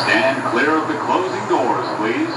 Stand clear of the closing doors, please.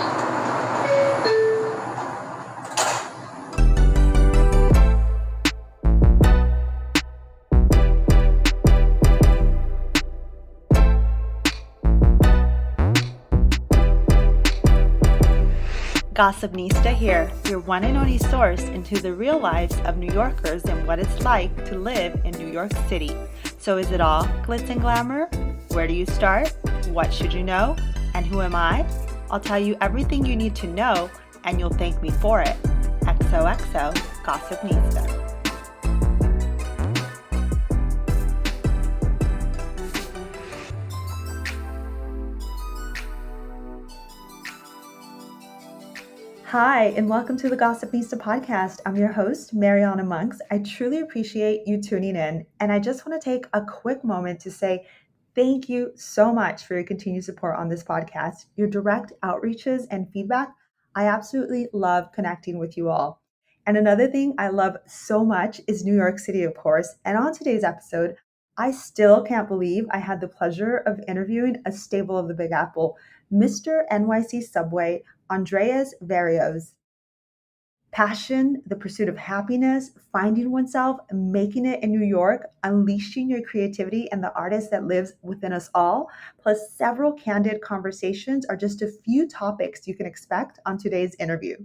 Gossipnista here, your one and only source into the real lives of New Yorkers and what it's like to live in New York City. So is it all glitz and glamour? Where do you start? What should you know? And who am I? I'll tell you everything you need to know, and you'll thank me for it. XOXO Gossipnista. Hi, and welcome to the Gossipnista podcast. I'm your host, Mariana Monks. I truly appreciate you tuning in, and I just want to take a quick moment to say thank you so much for your continued support on this podcast, your direct outreaches and feedback. I absolutely love connecting with you all. And another thing I love so much is New York City, of course. And on today's episode, I still can't believe I had the pleasure of interviewing a staple of the Big Apple, Mr. NYC Subway, Andreas Verrios. Passion, the pursuit of happiness, finding oneself, making it in New York, unleashing your creativity and the artist that lives within us all, plus several candid conversations are just a few topics you can expect on today's interview.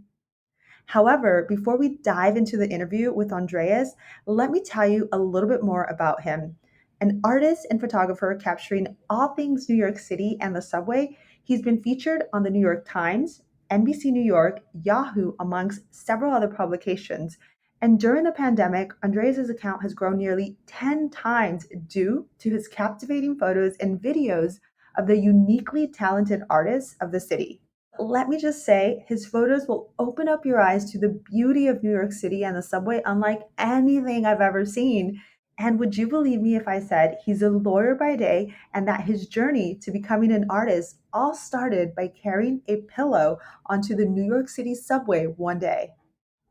However, before we dive into the interview with Andreas, let me tell you a little bit more about him. An artist and photographer capturing all things New York City and the subway, he's been featured on the New York Times, NBC New York, Yahoo, amongst several other publications. And during the pandemic, Andreas' account has grown nearly 10 times due to his captivating photos and videos of the uniquely talented artists of the city. Let me just say, his photos will open up your eyes to the beauty of New York City and the subway unlike anything I've ever seen. And would you believe me if I said he's a lawyer by day and that his journey to becoming an artist all started by carrying a pillow onto the New York City subway one day?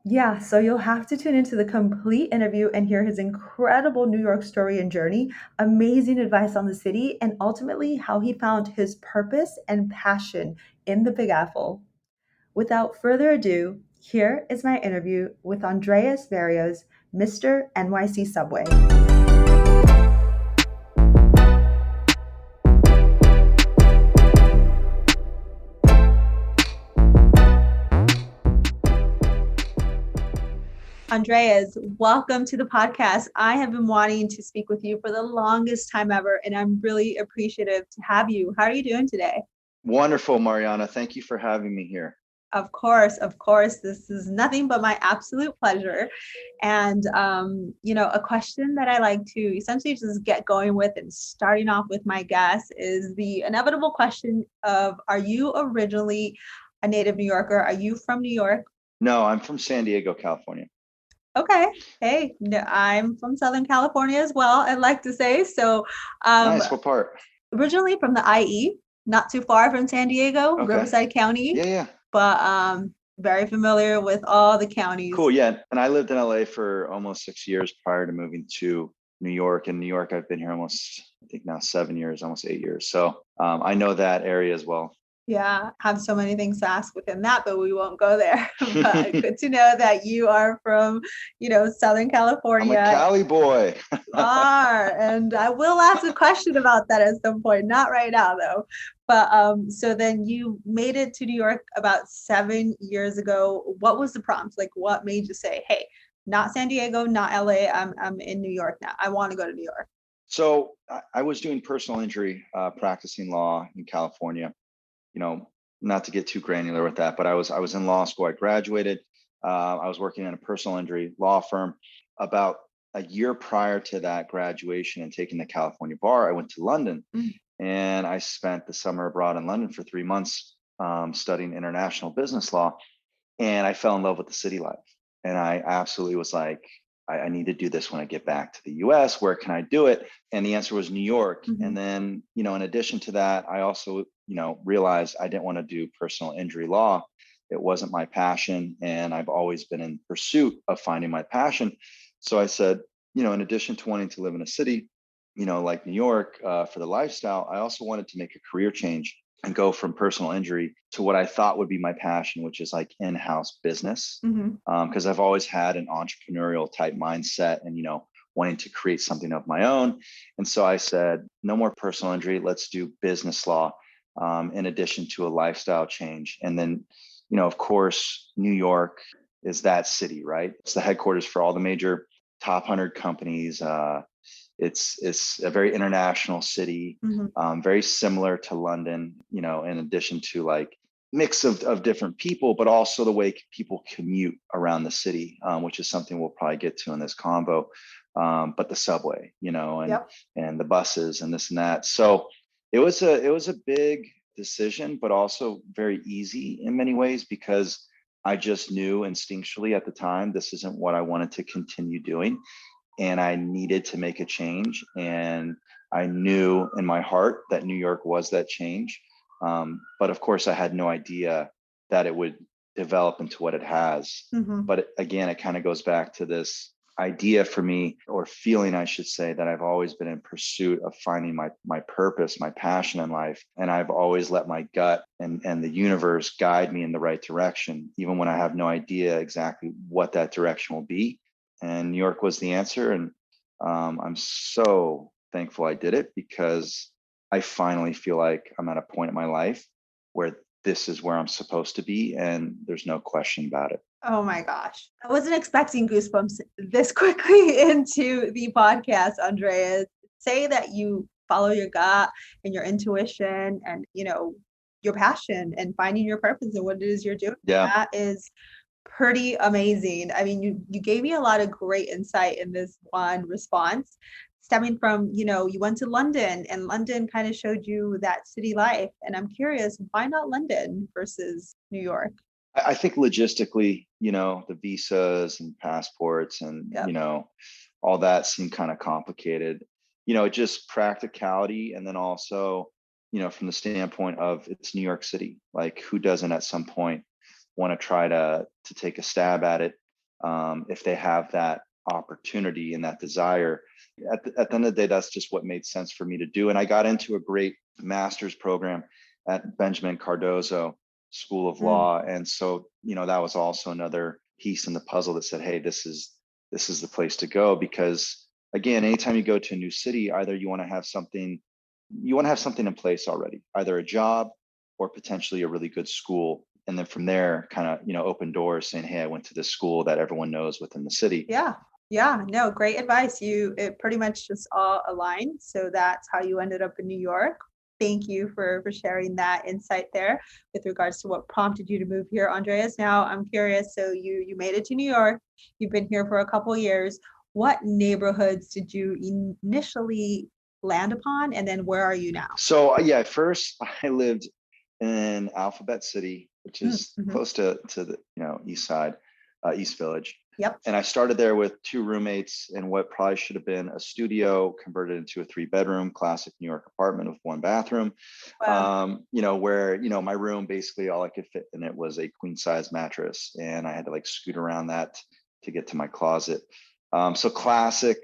Yeah, so you'll have to tune into the complete interview and hear his incredible New York story and journey, amazing advice on the city, and ultimately how he found his purpose and passion in the Big Apple. Without further ado, here is my interview with Andreas Verrios, Mr. NYC Subway. Andreas, welcome to the podcast. I have been wanting to speak with you for the longest time ever, and I'm really appreciative to have you. How are you doing today? Wonderful, Mariana. Thank you for having me here. Of course. This is nothing but my absolute pleasure. And, a question that I like to essentially just get going with and starting off with my guests is the inevitable question of, are you originally a native New Yorker? Are you from New York? No, I'm from San Diego, California. Okay. Hey, I'm from Southern California as well, I'd like to say. So, nice. What part? Originally from the IE, not too far from San Diego, Okay. Riverside County. Yeah. But very familiar with all the counties. Cool. Yeah. And I lived in LA for almost 6 years prior to moving to New York. In New York, I've been here almost, I think now 7 years, almost 8 years. So I know that area as well. Yeah, I have so many things to ask within that, but we won't go there. But good to know that you are from, Southern California. I'm a Cali boy. You are, and I will ask a question about that at some point. Not right now, though. But so then you made it to New York about 7 years ago. What was the prompt? Like, what made you say, "Hey, not San Diego, not LA. I'm in New York now. I want to go to New York." So I was doing personal injury, practicing law in California. Not to get too granular with that, but I was in law school. I graduated. I was working in a personal injury law firm. About a year prior to that graduation and taking the California bar, I went to London, and I spent the summer abroad in London for 3 months studying international business law, and I fell in love with the city life. And I absolutely was like, I need to do this when I get back to the US. Where can I do it? And the answer was New York. Mm-hmm. And then, in addition to that, I also, realized I didn't want to do personal injury law. It wasn't my passion. And I've always been in pursuit of finding my passion. So I said, in addition to wanting to live in a city, like New York, for the lifestyle, I also wanted to make a career change and go from personal injury to what I thought would be my passion, which is like in-house business. Mm-hmm. Because I've always had an entrepreneurial type mindset and, wanting to create something of my own. And so I said, no more personal injury. Let's do business law, in addition to a lifestyle change. And then, of course, New York is that city, right? It's the headquarters for all the major top 100 companies. It's a very international city, Mm-hmm. very similar to London, in addition to like mix of different people, but also the way people commute around the city, which is something we'll probably get to in this convo. But the subway, Yep. and the buses and this and that. So it was a big decision, but also very easy in many ways because I just knew instinctually at the time this isn't what I wanted to continue doing, and I needed to make a change. And I knew in my heart that New York was that change. But of course, I had no idea that it would develop into what it has. Mm-hmm. But again, it kind of goes back to this idea for me, or feeling, I should say, that I've always been in pursuit of finding my purpose, my passion in life. And I've always let my gut and the universe guide me in the right direction, even when I have no idea exactly what that direction will be. And New York was the answer. And I'm so thankful I did it, because I finally feel like I'm at a point in my life where this is where I'm supposed to be. And there's no question about it. Oh my gosh. I wasn't expecting goosebumps this quickly into the podcast, Andreas. Say that you follow your gut and your intuition and, your passion and finding your purpose and what it is you're doing. Yeah. That is pretty amazing. I mean, you gave me a lot of great insight in this one response, stemming from, you went to London and London kind of showed you that city life. And I'm curious, why not London versus New York? I think logistically, the visas and passports and, Yep. all that seemed kind of complicated, just practicality. And then also, from the standpoint of it's New York City, like who doesn't at some point want to try to take a stab at it, if they have that opportunity and that desire. At the end of the day, that's just what made sense for me to do. And I got into a great master's program at Benjamin Cardozo School of Mm. Law. And so, that was also another piece in the puzzle that said, hey, this is the place to go. Because again, anytime you go to a new city, either you want to have something in place already, either a job or potentially a really good school. And then from there, kind of, open doors saying, hey, I went to this school that everyone knows within the city. Yeah. Yeah. No, great advice. It pretty much just all aligned. So that's how you ended up in New York. Thank you for sharing that insight there with regards to what prompted you to move here, Andreas. Now I'm curious. So you made it to New York. You've been here for a couple of years. What neighborhoods did you initially land upon, and then where are you now? So yeah, at first I lived in Alphabet City, which is Mm-hmm. close to the east side, East Village. Yep. And I started there with two roommates in what probably should have been a studio converted into a 3-bedroom classic New York apartment with 1 bathroom. Wow. Where my room, basically all I could fit in it was a queen size mattress, and I had to like scoot around that to get to my closet. So classic,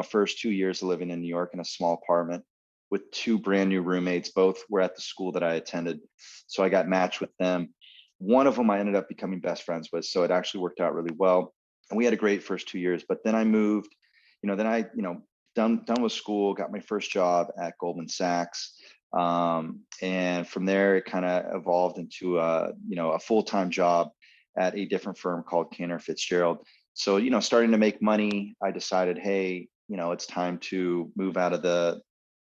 first 2 years of living in New York in a small apartment with 2 brand new roommates. Both were at the school that I attended, so I got matched with them. One of them I ended up becoming best friends with, so it actually worked out really well. And we had a great first 2 years. But then I moved, done with school, got my first job at Goldman Sachs. And from there, it kind of evolved into a full-time job at a different firm called Cantor Fitzgerald. So, starting to make money, I decided, hey, it's time to move out of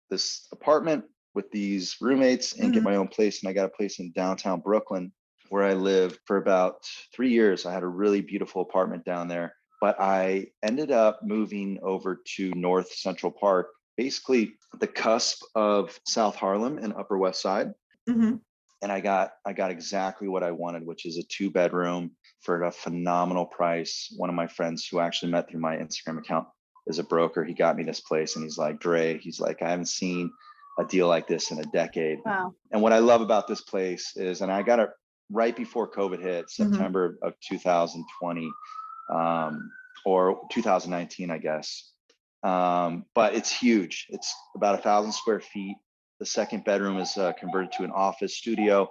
this apartment with these roommates and get Mm-hmm. my own place. And I got a place in downtown Brooklyn where I lived for about 3 years. I had a really beautiful apartment down there, but I ended up moving over to North Central Park, basically the cusp of South Harlem and Upper West Side. Mm-hmm. And I got exactly what I wanted, which is a 2-bedroom for a phenomenal price. One of my friends who I actually met through my Instagram account is a broker. He got me this place, and he's like, Dre, I haven't seen a deal like this in a decade. Wow. And what I love about this place is, and I got it right before COVID hit, Mm-hmm. September of 2020, or 2019, I guess. But it's huge. It's about 1,000 square feet. The second bedroom is converted to an office studio.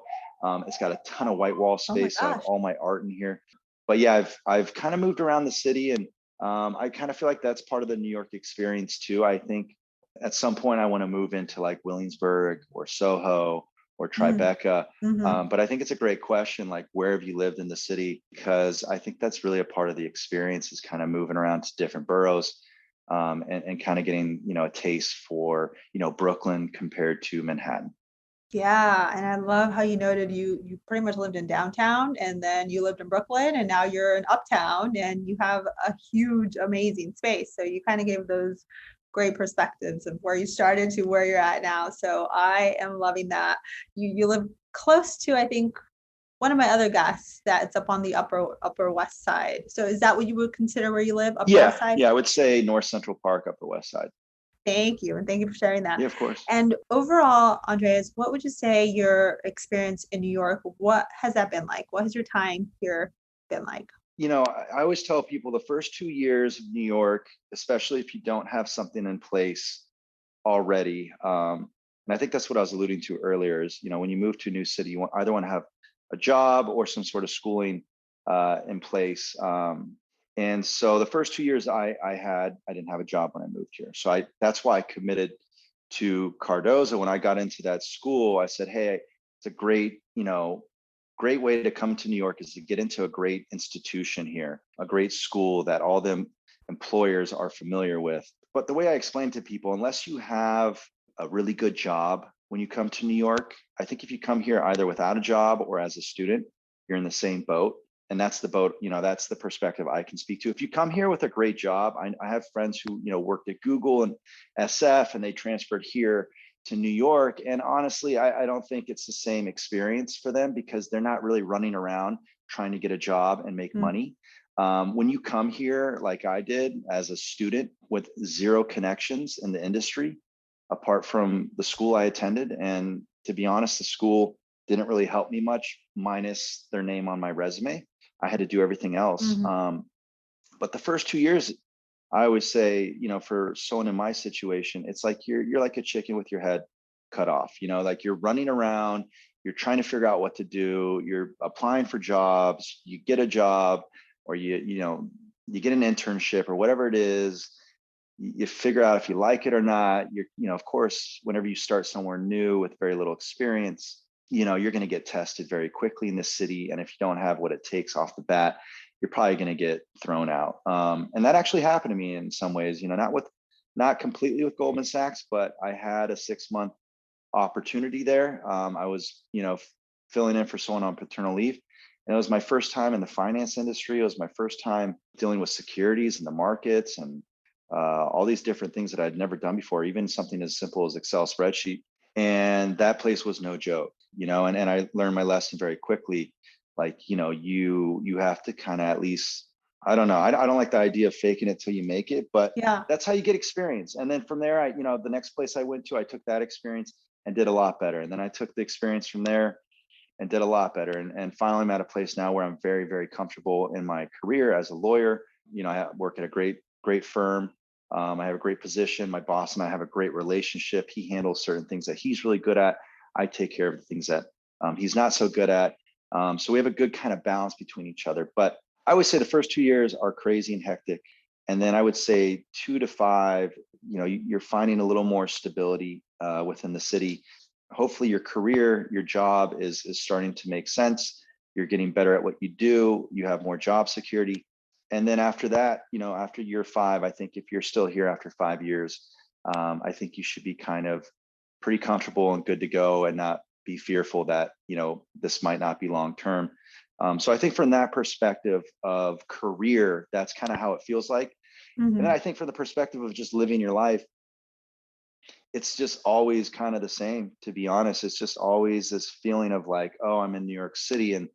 It's got a ton of white wall Oh my space. So I have gosh. all my art in here. But yeah, I've kind of moved around the city, and I kind of feel like that's part of the New York experience too. I think at some point I want to move into like Williamsburg or Soho or Mm, Tribeca. mhm. But I think it's a great question, like where have you lived in the city? Because I think that's really a part of the experience, is kind of moving around to different boroughs, and kind of getting, a taste for, Brooklyn compared to Manhattan. Yeah, and I love how you noted you pretty much lived in downtown and then you lived in Brooklyn and now you're in uptown and you have a huge, amazing space. So you kind of gave those great perspectives of where you started to where you're at now. So I am loving that. You live close to, I think, one of my other guests that's up on the upper west side. So is that what you would consider where you live, Upper West Yeah, Side? yeah, I would say North Central Park, Upper West Side. Thank you, and thank you for sharing that. Yeah, of course. And overall, Andreas, what would you say your experience in New York, what has that been like? What has your time here been like? I always tell people the first 2 years of New York, especially if you don't have something in place already. And I think that's what I was alluding to earlier is, when you move to a new city, you either want to have a job or some sort of schooling in place. And so the first 2 years I didn't have a job when I moved here. So that's why I committed to Cardozo. When I got into that school, I said, hey, it's a great way to come to New York is to get into a great institution here, a great school that all them employers are familiar with. But the way I explain to people, unless you have a really good job when you come to New York, I think if you come here either without a job or as a student, you're in the same boat. And that's the boat, that's the perspective I can speak to. If you come here with a great job, I have friends who, worked at Google and SF, and they transferred here to New York. And honestly, I don't think it's the same experience for them because they're not really running around trying to get a job and make Mm, money. When you come here, like I did as a student with zero connections in the industry, apart from the school I attended, and to be honest, the school didn't really help me much, minus their name on my resume. I had to do everything else. mhm. But the first 2 years, I always say, for someone in my situation, it's like you're like a chicken with your head cut off. Like you're running around, you're trying to figure out what to do, you're applying for jobs, you get a job, or you get an internship or whatever it is. You figure out if you like it or not. Of course, whenever you start somewhere new with very little experience, you're going to get tested very quickly in this city. And if you don't have what it takes off the bat, you're probably going to get thrown out. And that actually happened to me in some ways, not completely with Goldman Sachs, but I had a 6-month opportunity there. I was, filling in for someone on paternal leave. And it was my first time in the finance industry. It was my first time dealing with securities and the markets and all these different things that I'd never done before, even something as simple as Excel spreadsheet. And that place was no joke, and I learned my lesson very quickly. Like, you have to kind of at least, I don't know. I don't like the idea of faking it till you make it, but Yeah. that's how you get experience. And then from there, the next place I went to, I took that experience and did a lot better. And then I took the experience from there and did a lot better. And finally, I'm at a place now where I'm very, very comfortable in my career as a lawyer. I work at a great firm. I have a great position. My boss and I have a great relationship. He handles certain things that he's really good at. I take care of the things that he's not so good at. So we have a good kind of balance between each other. But I would say the first 2 years are crazy and hectic. And then I would say 2 to 5, you're finding a little more stability within the city. Hopefully your career, your job is starting to make sense. You're getting better at what you do. You have more job security. And then after that, after year 5, I think if you're still here after 5 years, I think you should be kind of pretty comfortable and good to go and not be fearful that, this might not be long term. So I think from that perspective of career, that's kind of how it feels like. And then Mhm. I think from the perspective of just living your life, it's just always kind of the same, to be honest. It's just always this feeling of like, oh, I'm in New York City. And,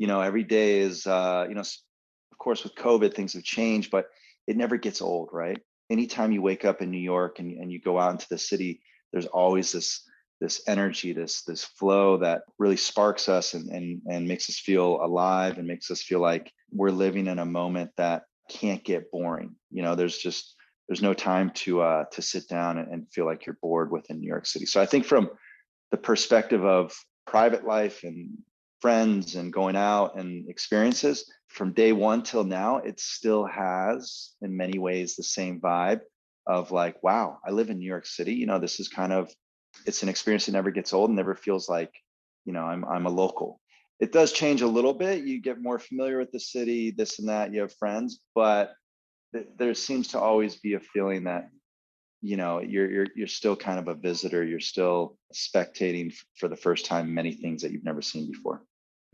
every day is, of course, with COVID, things have changed, but it never gets old, right? Anytime you wake up in New York and you go out into the city, there's always this energy, this flow that really sparks us and makes us feel alive and makes us feel like we're living in a moment that can't get boring. There's just there's no time to sit down and feel like you're bored within New York City. So I think from the perspective of private life and friends and going out and experiences, from day one till now, it still has in many ways the same vibe of like, wow, I live in New York City. This is kind of, it's an experience that never gets old and never feels like, I'm a local. It does change a little bit. You get more familiar with the city, this and that, you have friends, but there seems to always be a feeling that you're still kind of a visitor. You're still spectating for the first time many things that you've never seen before.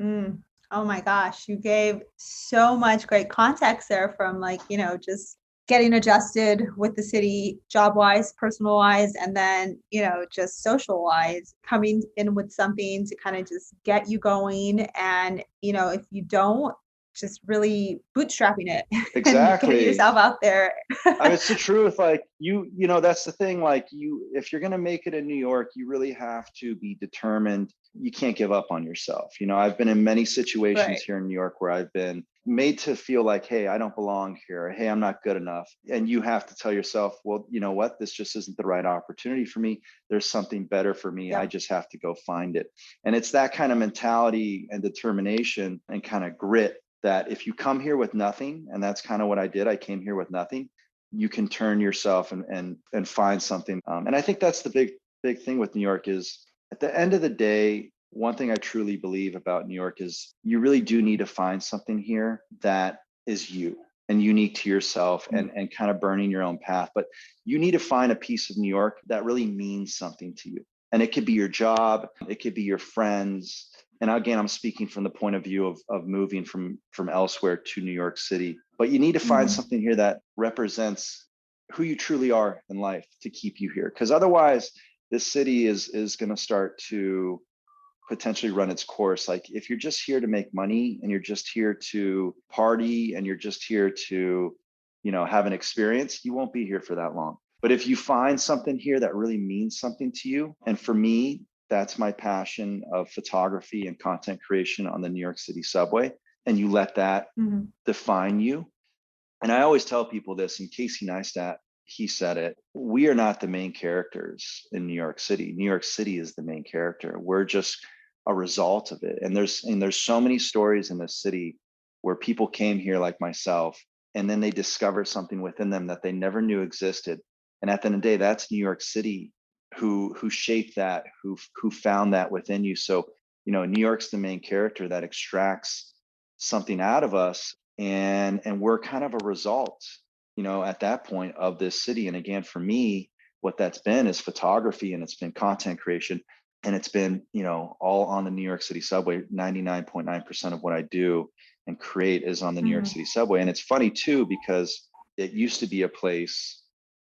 Mm. Oh my gosh, you gave so much great context there from like, just getting adjusted with the city job wise, personal wise, and then, just social wise, coming in with something to kind of just get you going. And, if you don't, just really bootstrapping it and getting Exactly. yourself out there. I mean, it's the truth. Like that's the thing. Like if you're going to make it in New York, you really have to be determined. You can't give up on yourself. I've been in many situations Right. here in New York where I've been made to feel like, hey, I don't belong here. Hey, I'm not good enough. And you have to tell yourself, well, you know what? This just isn't the right opportunity for me. There's something better for me. I Yep. just have to go find it. And it's that kind of mentality and determination and kind of grit that if you come here with nothing, and that's kind of what I did, I came here with nothing, you can turn yourself and find something. And I think that's the big thing with New York is at the end of the day, one thing I truly believe about New York is you really do need to find something here that is you and unique to yourself and kind of burning your own path. But you need to find a piece of New York that really means something to you. And it could be your job, it could be your friends. And again, I'm speaking from the point of view of moving from elsewhere to New York City. But you need to find Mhm. something here that represents who you truly are in life to keep you here. Because otherwise, this city is going to start to potentially run its course. Like if you're just here to make money and you're just here to party and you're just here to, have an experience, you won't be here for that long. But if you find something here that really means something to you, and for me, that's my passion of photography and content creation on the New York City subway, and you let that Mhm. define you. And I always tell people this, and Casey Neistat, he said it, we are not the main characters in New York City. New York City is the main character. We're just a result of it. And there's so many stories in this city where people came here like myself, and then they discovered something within them that they never knew existed. And at the end of the day, that's New York City who shaped that, who found that within you. So, New York's the main character that extracts something out of us, and we're kind of a result, at that point of this city. And again, for me, what that's been is photography, and it's been content creation, and it's been, all on the New York City subway. 99.9% of what I do and create is on the New York Mhm. City subway. And it's funny too, because it used to be a place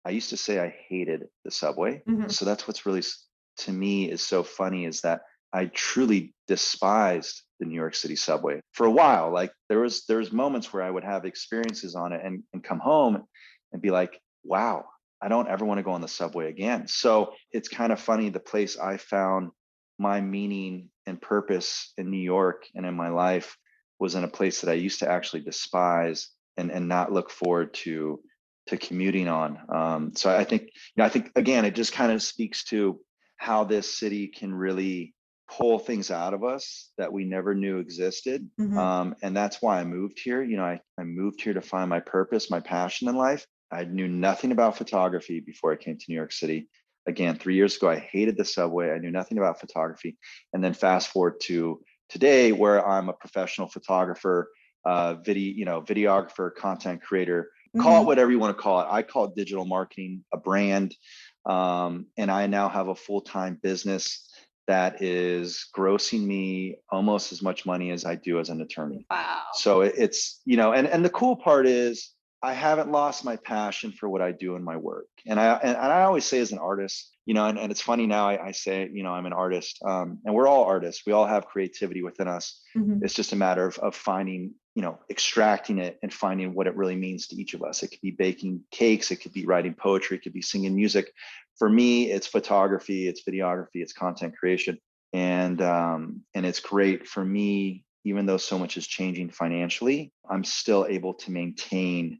I used to say I hated the subway. Mhm. So that's what's really, to me, is so funny, is that I truly despised the New York City subway for a while. Like there was moments where I would have experiences on it and come home and be like, wow, I don't ever want to go on the subway again. So it's kind of funny, the place I found my meaning and purpose in New York and in my life was in a place that I used to actually despise and not look forward to commuting on. So I think, I think again, it just kind of speaks to how this city can really pull things out of us that we never knew existed. Mhm. And that's why I moved here. I moved here to find my purpose, my passion in life. I knew nothing about photography before I came to New York City. Again, 3 years ago, I hated the subway. I knew nothing about photography. And then fast forward to today, where I'm a professional photographer, videographer, content creator, call it Mhm. whatever you want to call it. I call it digital marketing, a brand. And I now have a full-time business that is grossing me almost as much money as I do as an attorney. Wow. So it's, and the cool part is I haven't lost my passion for what I do in my work. And I always say, as an artist, and it's funny now, I say, I'm an artist, and we're all artists. We all have creativity within us. Mhm. It's just a matter of finding, extracting it and finding what it really means to each of us. It could be baking cakes, it could be writing poetry, it could be singing music. For me, it's photography, it's videography, it's content creation. And it's great for me, even though so much is changing financially, I'm still able to maintain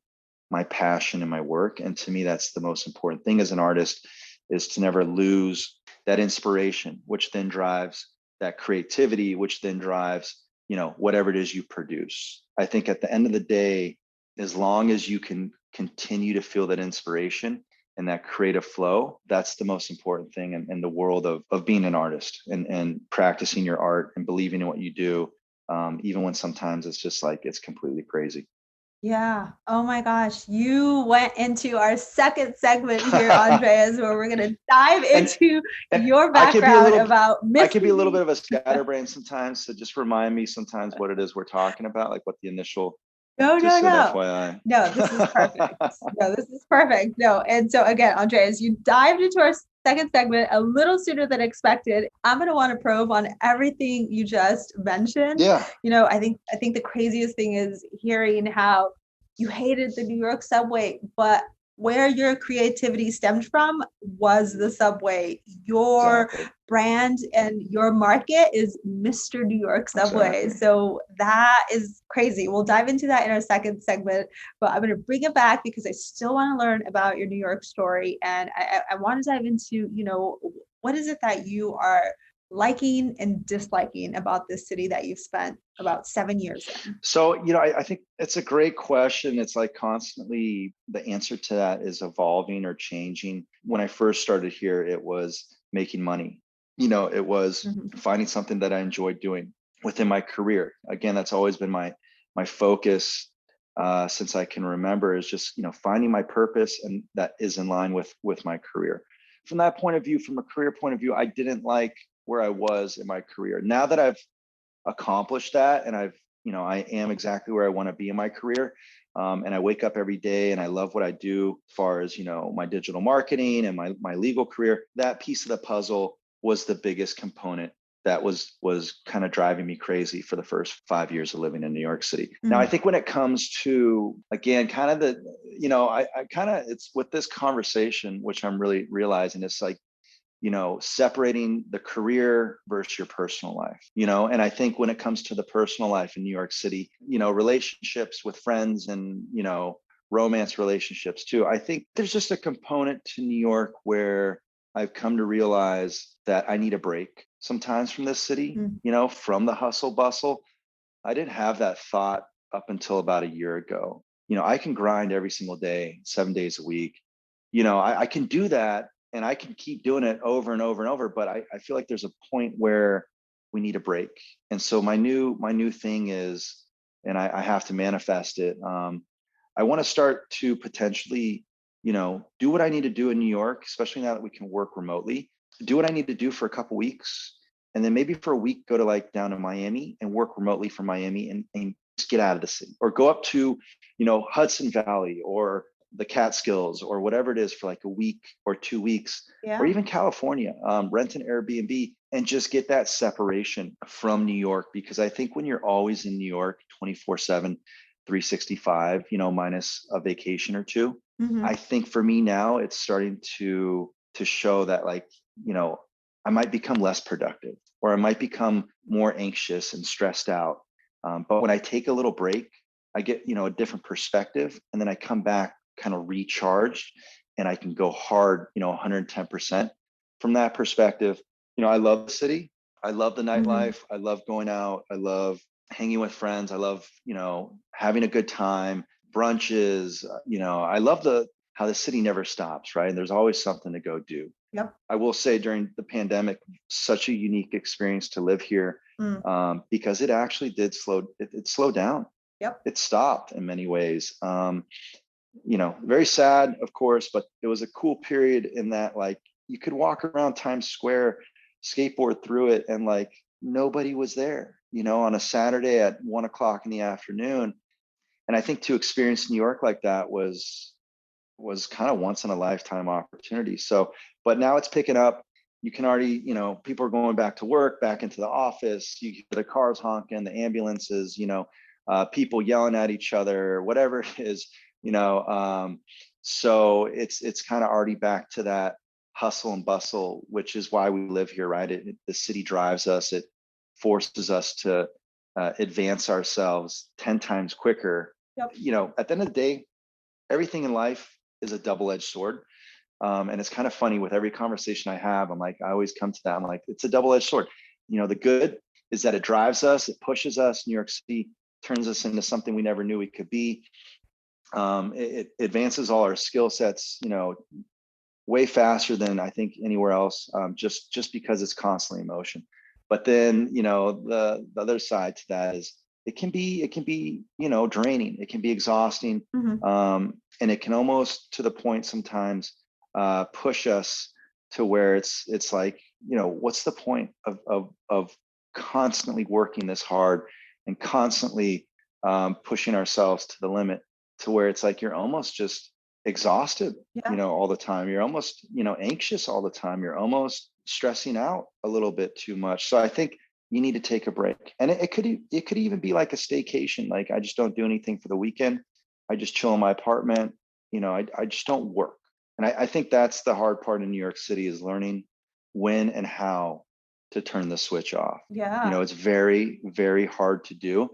my passion and my work. And to me, that's the most important thing as an artist, is to never lose that inspiration, which then drives that creativity, which then drives, whatever it is you produce. I think at the end of the day, as long as you can continue to feel that inspiration and that creative flow, that's the most important thing in the world of being an artist and practicing your art and believing in what you do, even when sometimes it's just like it's completely crazy. Yeah. Oh my gosh. You went into our second segment here, Andreas, where we're going to dive and, into and your I could be a background little about I could be a little mystery. bit of a scatterbrain sometimes, so just remind me sometimes what it is we're talking about, like what the initial, No, no, just an no. FYI. No, this is perfect. No, this is perfect. No. And so again, Andreas, you dived into our second segment a little sooner than expected. I'm going to want to probe on everything you just mentioned. Yeah, I think the craziest thing is hearing how you hated the New York subway, but where your creativity stemmed from was the subway. Your exactly. brand and your market is Mr. New York Subway. Exactly. So that is crazy. We'll dive into that in our second segment, but I'm going to bring it back because I still want to learn about your New York story. And I want to dive into, what is it that you are liking and disliking about this city that you've spent about 7 years in? So, I think it's a great question. It's like constantly the answer to that is evolving or changing. When I first started here, it was making money. It was Mhm. finding something that I enjoyed doing within my career. Again, that's always been my focus since I can remember, is just finding my purpose, and that is in line with my career. From that point of view, from a career point of view, I didn't like where I was in my career. Now that I've accomplished that, and I am exactly where I want to be in my career, and I wake up every day and I love what I do as far as my digital marketing and my legal career. That piece of the puzzle was the biggest component that was kind of driving me crazy for the first 5 years of living in New York City. Now I Mhm. think when it comes to, again, kind of I kind of, it's with this conversation which I'm really realizing, it's like separating the career versus your personal life, and I think when it comes to the personal life in New York City, relationships with friends and, romance relationships too, I think there's just a component to New York where I've come to realize that I need a break sometimes from this city, Mhm. from the hustle bustle. I didn't have that thought up until about a year ago. I can grind every single day, 7 days a week. I can do that, and I can keep doing it over and over and over. But I feel like there's a point where we need a break. And so my new thing is, and I have to manifest it. I want to start to potentially, do what I need to do in New York, especially now that we can work remotely. Do what I need to do for a couple weeks, and then maybe for a week go to like down to Miami and work remotely from Miami, and just get out of the city, or go up to, Hudson Valley or the Catskills or whatever it is for like a week or 2 weeks, or Yeah. even California, rent an Airbnb and just get that separation from New York. Because I think when you're always in New York 24/7, 365, minus a vacation or two, I Mhm. think for me now it's starting to show that, like, you know, I might become less productive, or I might become more anxious and stressed out. But when I take a little break, I get, a different perspective, and then I come back kind of recharged, and I can go hard, 110% from that perspective. I love the city. I love the Mhm. nightlife. I love going out. I love hanging with friends. I love, having a good time, brunches. I love how the city never stops, right? And there's always something to go do. Yep. I will say during the pandemic, such a unique experience to live here, Mm. because it actually did it slowed down. Yep. It stopped in many ways. Very sad, of course, but it was a cool period in that, like, you could walk around Times Square, skateboard through it, and like nobody was there, on a Saturday at 1 o'clock in the afternoon. And I think to experience New York like that was kind of once in a lifetime opportunity. So, but now it's picking up. You can already, people are going back to work, back into the office. You hear the cars honking, the ambulances, people yelling at each other, whatever it is, you know. So it's kind of already back to that hustle and bustle, which is why we live here, right? The city drives us. It forces us to advance ourselves 10 times quicker. Yep. At the end of the day, everything in life is a double-edged sword. And it's kind of funny with every conversation I have, I'm like, I always come to that. I'm like, it's a double-edged sword. The good is that it drives us, it pushes us. New York City turns us into something we never knew we could be. It advances all our skill sets, way faster than I think anywhere else, just because it's constantly in motion. But then, the other side to that is it can be, draining. It can be exhausting. And it can almost, to the point sometimes, push us to where it's like, what's the point of constantly working this hard and constantly pushing ourselves to the limit, to where it's like you're almost just exhausted, all the time. You're almost, anxious all the time. You're almost stressing out a little bit too much. So I think you need to take a break. And it could even be like a staycation. Like, I just don't do anything for the weekend. I just chill in my apartment. I just don't work. And I think that's the hard part in New York City, is learning when and how to turn the switch off. Yeah. It's very, very hard to do.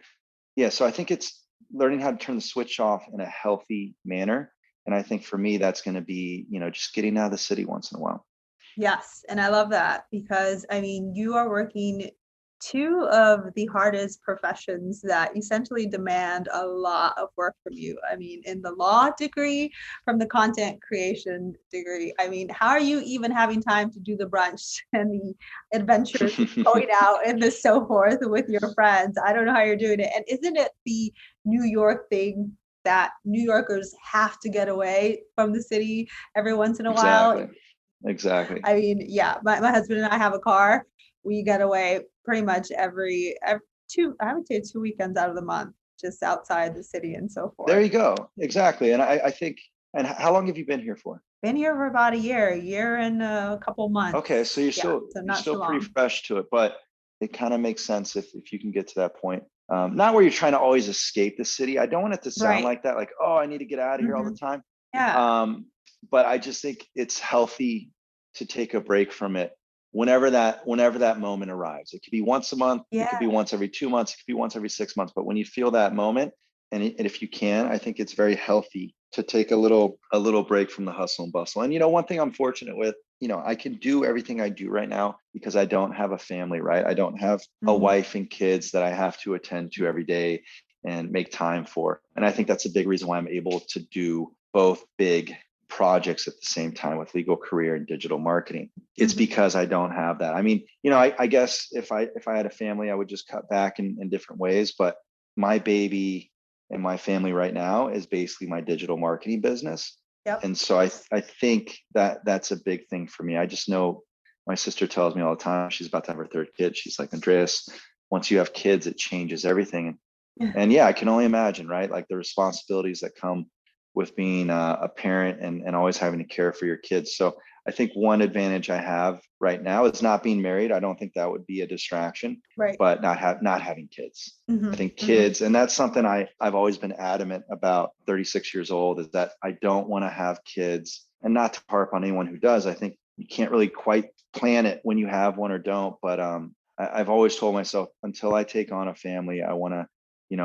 Yeah. So I think it's learning how to turn the switch off in a healthy manner. And I think for me, that's going to be, just getting out of the city once in a while. Yes. And I love that, because you are working two of the hardest professions that essentially demand a lot of work from you. In the law degree, from the content creation degree, how are you even having time to do the brunch and the adventures going out and the so forth with your friends? I don't know how you're doing it. And isn't it the New York thing that New Yorkers have to get away from the city every once in a while? Exactly. My husband and I have a car. We get away pretty much every I would say 2 weekends out of the month, just outside the city and so forth. There you go. Exactly. And I think, and how long have you been here for? Been here for about a year and a couple months. Okay. So you're still pretty fresh to it, but it kind of makes sense if you can get to that point. Not where you're trying to always escape the city. I don't want it to sound like that, like, oh, I need to get out of here all the time. Yeah. But I just think it's healthy to take a break from it whenever that moment arrives. It could be once a month, it could be once every 2 months, it could be once every 6 months. But when you feel that moment, and if you can, I think it's very healthy to take a little break from the hustle and bustle. And one thing I'm fortunate with, I can do everything I do right now because I don't have a family, right? I don't have a wife and kids that I have to attend to every day and make time for. And I think that's a big reason why I'm able to do both big projects at the same time with legal career and digital marketing. It's because I don't have that. I guess if I had a family, I would just cut back in different ways. But my baby and my family right now is basically my digital marketing business. Yep. And so I think that's a big thing for me. I just know my sister tells me all the time, she's about to have her third kid. She's like, Andreas, once you have kids, it changes everything. And I can only imagine, right? Like the responsibilities that come with being a parent and always having to care for your kids. So I think one advantage I have right now is not being married. I don't think that would be a distraction, right? But not having kids. I think kids, and that's something I've always been adamant about. 36 years old, is that I don't want to have kids, and not to harp on anyone who does. I think you can't really quite plan it when you have one or don't. But I've always told myself, until I take on a family, I want to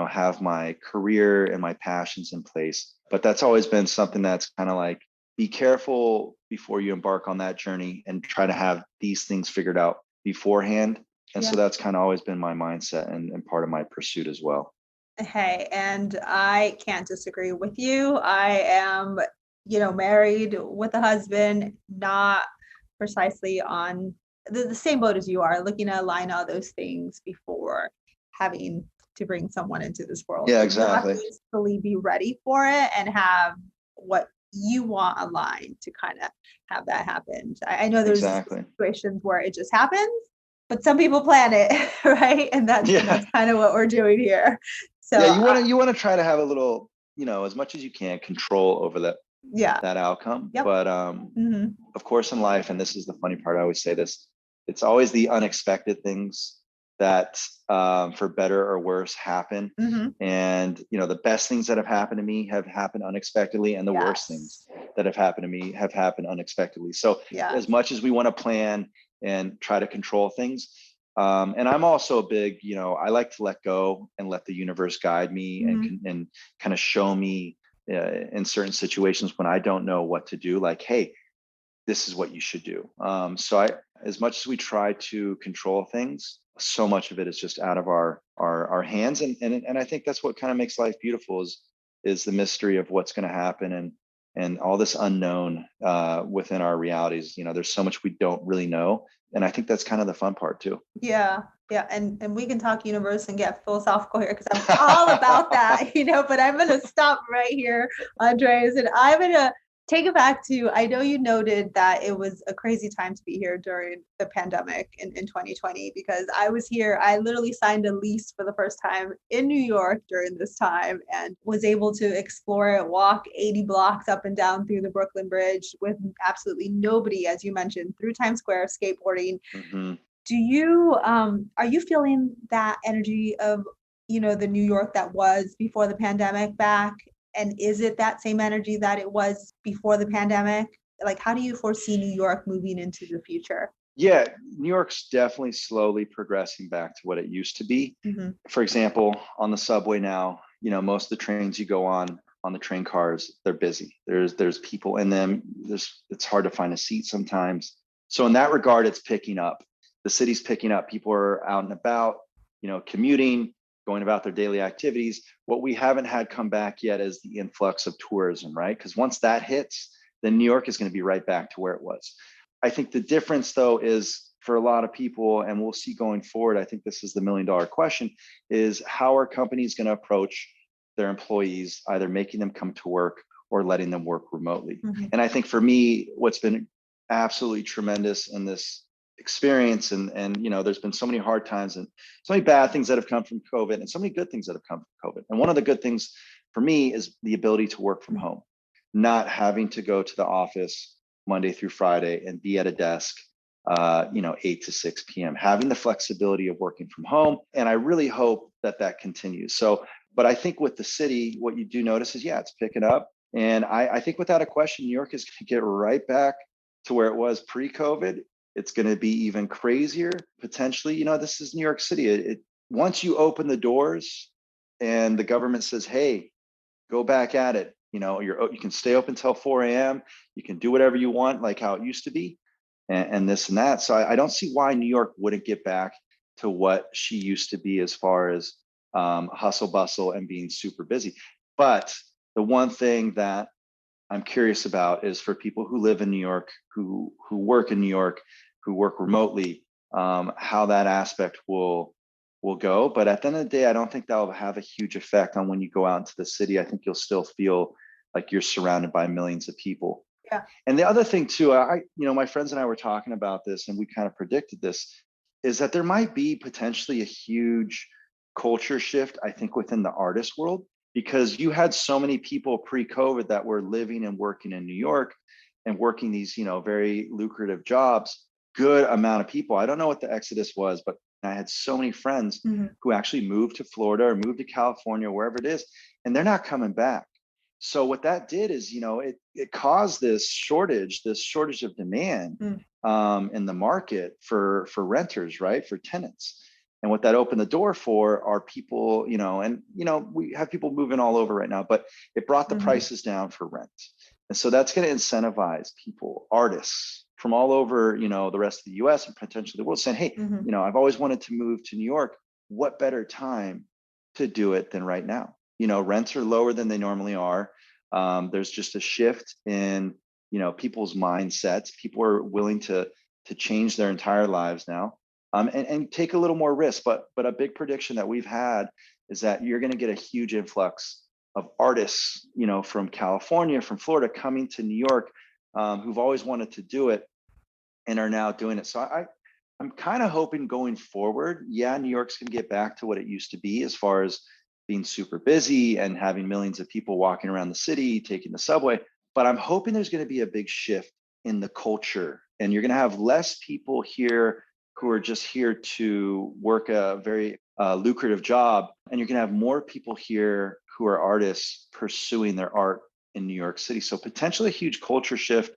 have my career and my passions in place. But that's always been something that's kind of like, be careful before you embark on that journey and try to have these things figured out beforehand. And so that's kind of always been my mindset and part of my pursuit as well. Hey, and I can't disagree with you. I am, married with a husband, not precisely on the same boat as you are, looking to align all those things before having to bring someone into this world. Yeah, exactly. You have to fully be ready for it and have what you want aligned to kind of have that happen. I know there's situations where it just happens, but some people plan it, right? And that's kind of what we're doing here. So you want to try to have a little, as much as you can, control over that outcome. Yep. But of course, in life, and this is the funny part, I always say this, it's always the unexpected things that for better or worse happen. And the best things that have happened to me have happened unexpectedly, and the worst things that have happened to me have happened unexpectedly. So as much as we want to plan and try to control things, and I'm also a big, I like to let go and let the universe guide me and kind of show me in certain situations when I don't know what to do, like, hey, this is what you should do. As much as we try to control things, so much of it is just out of our hands. And I think that's what kind of makes life beautiful is the mystery of what's going to happen and all this unknown within our realities. There's so much we don't really know. And I think that's kind of the fun part too. Yeah. Yeah. And we can talk universe and get philosophical here because I'm all about that, but I'm going to stop right here, Andreas, and I'm going to take it back to, I know you noted that it was a crazy time to be here during the pandemic in 2020, because I was here. I literally signed a lease for the first time in New York during this time and was able to explore it, walk 80 blocks up and down through the Brooklyn Bridge with absolutely nobody, as you mentioned, through Times Square, skateboarding. Mm-hmm. Are you feeling that energy of, the New York that was before the pandemic back? And is it that same energy that it was before the pandemic? Like, how do you foresee New York moving into the future? Yeah, New York's definitely slowly progressing back to what it used to be. Mm-hmm. For example, on the subway now, most of the trains you go on the train cars, they're busy. There's people in them. It's hard to find a seat sometimes. So in that regard, it's picking up. The city's picking up. People are out and about, commuting, going about their daily activities. What we haven't had come back yet is the influx of tourism, right? Because once that hits, then New York is going to be right back to where it was. I think the difference, though, is for a lot of people, and we'll see going forward, I think this is the $1 million question, is how are companies going to approach their employees, either making them come to work or letting them work remotely? Mm-hmm. And I think for me, what's been absolutely tremendous in this experience, and there's been so many hard times and so many bad things that have come from COVID and so many good things that have come from COVID. And one of the good things for me is the ability to work from home, not having to go to the office Monday through Friday and be at a desk 8 to 6 p.m., having the flexibility of working from home. And I really hope that continues. But I think with the city, what you do notice is, it's picking up. And I think without a question, New York is going to get right back to where it was pre-COVID. It's going to be even crazier, potentially. This is New York City. Once you open the doors and the government says, hey, go back at it, you can stay open till 4 a.m. You can do whatever you want, like how it used to be, and this and that. So I don't see why New York wouldn't get back to what she used to be as far as hustle bustle and being super busy. But the one thing that I'm curious about is for people who live in New York, who work in New York, who work remotely, how that aspect will go. But at the end of the day, I don't think that will have a huge effect on when you go out into the city. I think you'll still feel like you're surrounded by millions of people. Yeah. And the other thing too, my friends and I were talking about this, and we kind of predicted this, is that there might be potentially a huge culture shift, I think, within the artist world, because you had so many people pre-COVID that were living and working in New York and working these, very lucrative jobs. Good amount of people. I don't know what the exodus was, but I had so many friends who actually moved to Florida or moved to California, wherever it is, and they're not coming back. So what that did is, it caused this shortage of demand in the market for renters, right? For tenants. And what that opened the door for are people, we have people moving all over right now, but it brought the prices down for rent. And so that's going to incentivize people, artists from all over, the rest of the US and potentially the world, saying, hey, I've always wanted to move to New York. What better time to do it than right now? Rents are lower than they normally are. There's just a shift in, people's mindsets. People are willing to change their entire lives now, and take a little more risk. But a big prediction that we've had is that you're going to get a huge influx of artists, from California, from Florida, coming to New York, who've always wanted to do it and are now doing it. So I'm kind of hoping going forward, New York's going to get back to what it used to be as far as being super busy and having millions of people walking around the city, taking the subway. But I'm hoping there's going to be a big shift in the culture, and you're going to have less people here who are just here to work a very lucrative job. And you're going to have more people here who are artists pursuing their art in New York City. So potentially a huge culture shift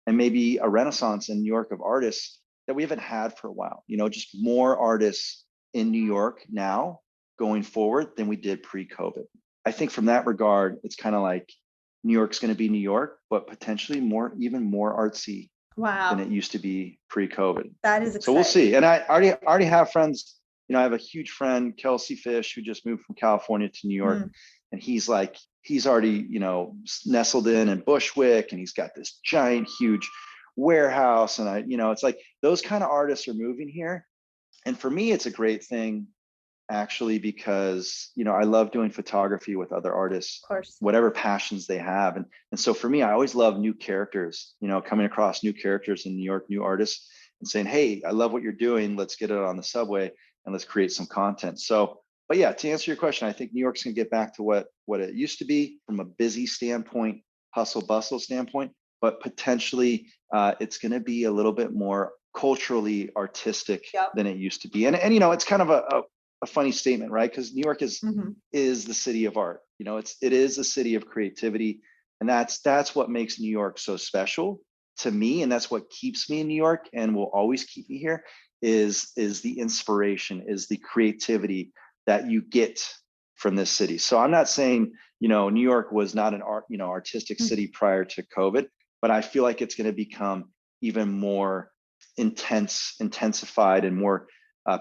and maybe a renaissance in New York of artists that we haven't had for a while. Just more artists in New York now going forward than we did pre-COVID. I think from that regard, it's kind of like, New York's going to be New York, but potentially even more artsy than it Wow. used to be pre-COVID. That is So we'll exciting. see. And I already have friends. I have a huge friend, Kelsey Fish, who just moved from California to New York, and he's already nestled in Bushwick, and he's got this giant, huge warehouse, and it's like those kind of artists are moving here, and for me, it's a great thing actually, because I love doing photography with other artists, Of course. whatever passions they have. And so for me, I always love new characters, coming across new characters in New York, new artists, and saying, hey, I love what you're doing, let's get it on the subway and let's create some content. So, but yeah, to answer your question, I think New York's gonna get back to what it used to be from a busy standpoint, hustle bustle standpoint, but potentially it's gonna be a little bit more culturally artistic than it used to be. And it's kind of a funny statement, right? Because New York is the city of art. It is a city of creativity, and that's what makes New York so special to me, and that's what keeps me in New York, and will always keep me here. Is the inspiration, is the creativity that you get from this city. So I'm not saying New York was not an artistic city prior to COVID, but I feel like it's going to become even more intensified, and more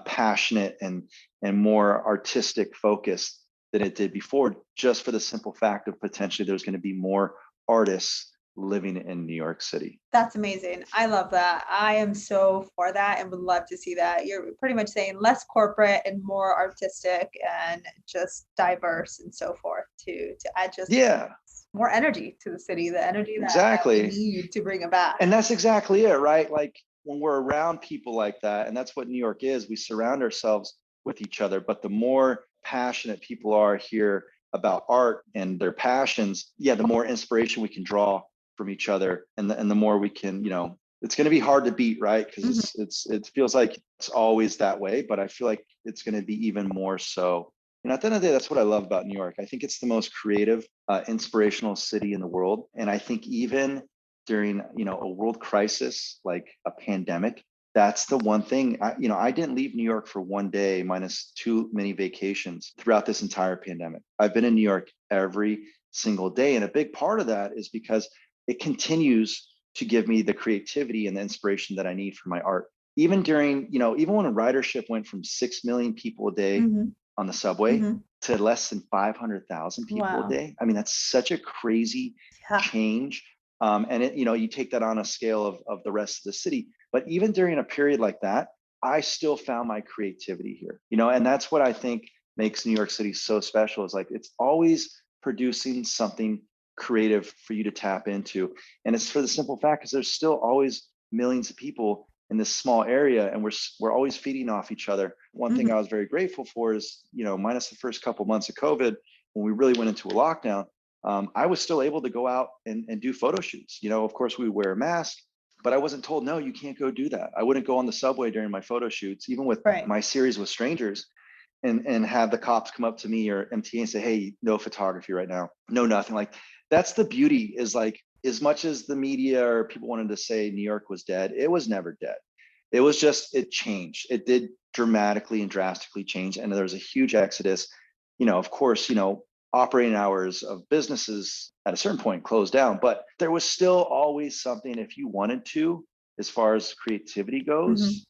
passionate, and more artistic focused than it did before, just for the simple fact of potentially there's going to be more artists living in New York City. That's amazing. I love that. I am so for that and would love to see that. You're pretty much saying less corporate and more artistic and just diverse and so forth to add just more energy to the city, the energy that we need to bring it back. And that's exactly it, right? Like when we're around people like that, and that's what New York is, we surround ourselves with each other. But the more passionate people are here about art and their passions, the more inspiration we can draw from each other, and the more we can, it's going to be hard to beat, right? Because it feels like it's always that way, but I feel like it's going to be even more so. And at the end of the day, that's what I love about New York. I think it's the most creative, inspirational city in the world. And I think even during, a world crisis like a pandemic, that's the one thing. I didn't leave New York for one day, minus too many vacations, throughout this entire pandemic. I've been in New York every single day, and a big part of that is because it continues to give me the creativity and the inspiration that I need for my art. Even during, even when a ridership went from 6 million people a day on the subway to less than 500,000 people a day. I mean, that's such a crazy change. And you take that on a scale of the rest of the city. But even during a period like that, I still found my creativity here, and that's what I think makes New York City so special, is like, it's always producing something creative for you to tap into. And it's for the simple fact because there's still always millions of people in this small area, and we're always feeding off each other. One thing I was very grateful for is, minus the first couple months of COVID, when we really went into a lockdown, I was still able to go out and do photo shoots. Of course we wear a mask, but I wasn't told, no, you can't go do that. I wouldn't go on the subway during my photo shoots, even with my series with strangers, and have the cops come up to me or MTA and say, hey, no photography right now, no nothing. Like, that's the beauty, is like, as much as the media or people wanted to say New York was dead, it was never dead. It was just, it changed. It did dramatically and drastically change. And there was a huge exodus. Of course, operating hours of businesses at a certain point closed down, but there was still always something, if you wanted to, as far as creativity goes,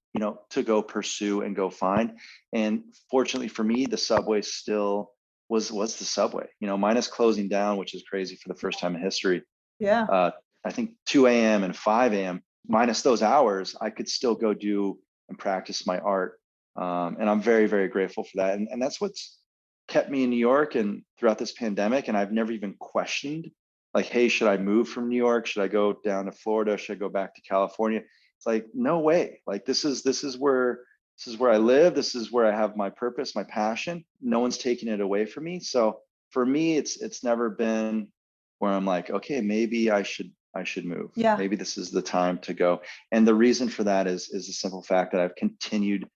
to go pursue and go find. And fortunately for me, the subway still was the subway, minus closing down, which is crazy for the first time in history. I think 2 a.m. and 5 a.m., minus those hours, I could still go do and practice my art. And I'm very, very grateful for that. And that's what's kept me in New York and throughout this pandemic. And I've never even questioned, like, hey, should I move from New York? Should I go down to Florida? Should I go back to California? It's like, no way. Like, this is where I live. This is where I have my purpose, my passion. No one's taking it away from me. So for me, it's never been where I'm like, okay, maybe I should move. Maybe this is the time to go. And the reason for that is the simple fact that I've continued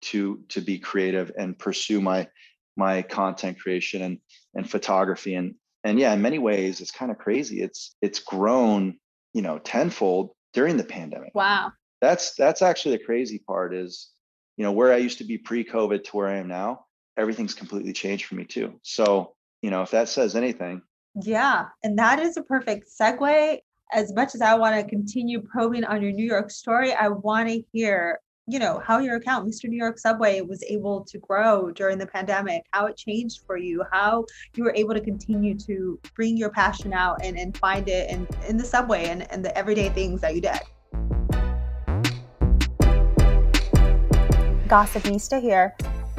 to be creative and pursue my content creation and photography. And yeah, in many ways, it's kind of crazy. It's grown, tenfold during the pandemic. Wow. That's actually the crazy part is, where I used to be pre-COVID to where I am now, everything's completely changed for me too. So, if that says anything, Yeah, and that is a perfect segue. As much as I want to continue probing on your New York story, I want to hear, how your account, Mr. New York Subway, was able to grow during the pandemic, how it changed for you, how you were able to continue to bring your passion out and find it in the subway and the everyday things that you did. Gossipnista here.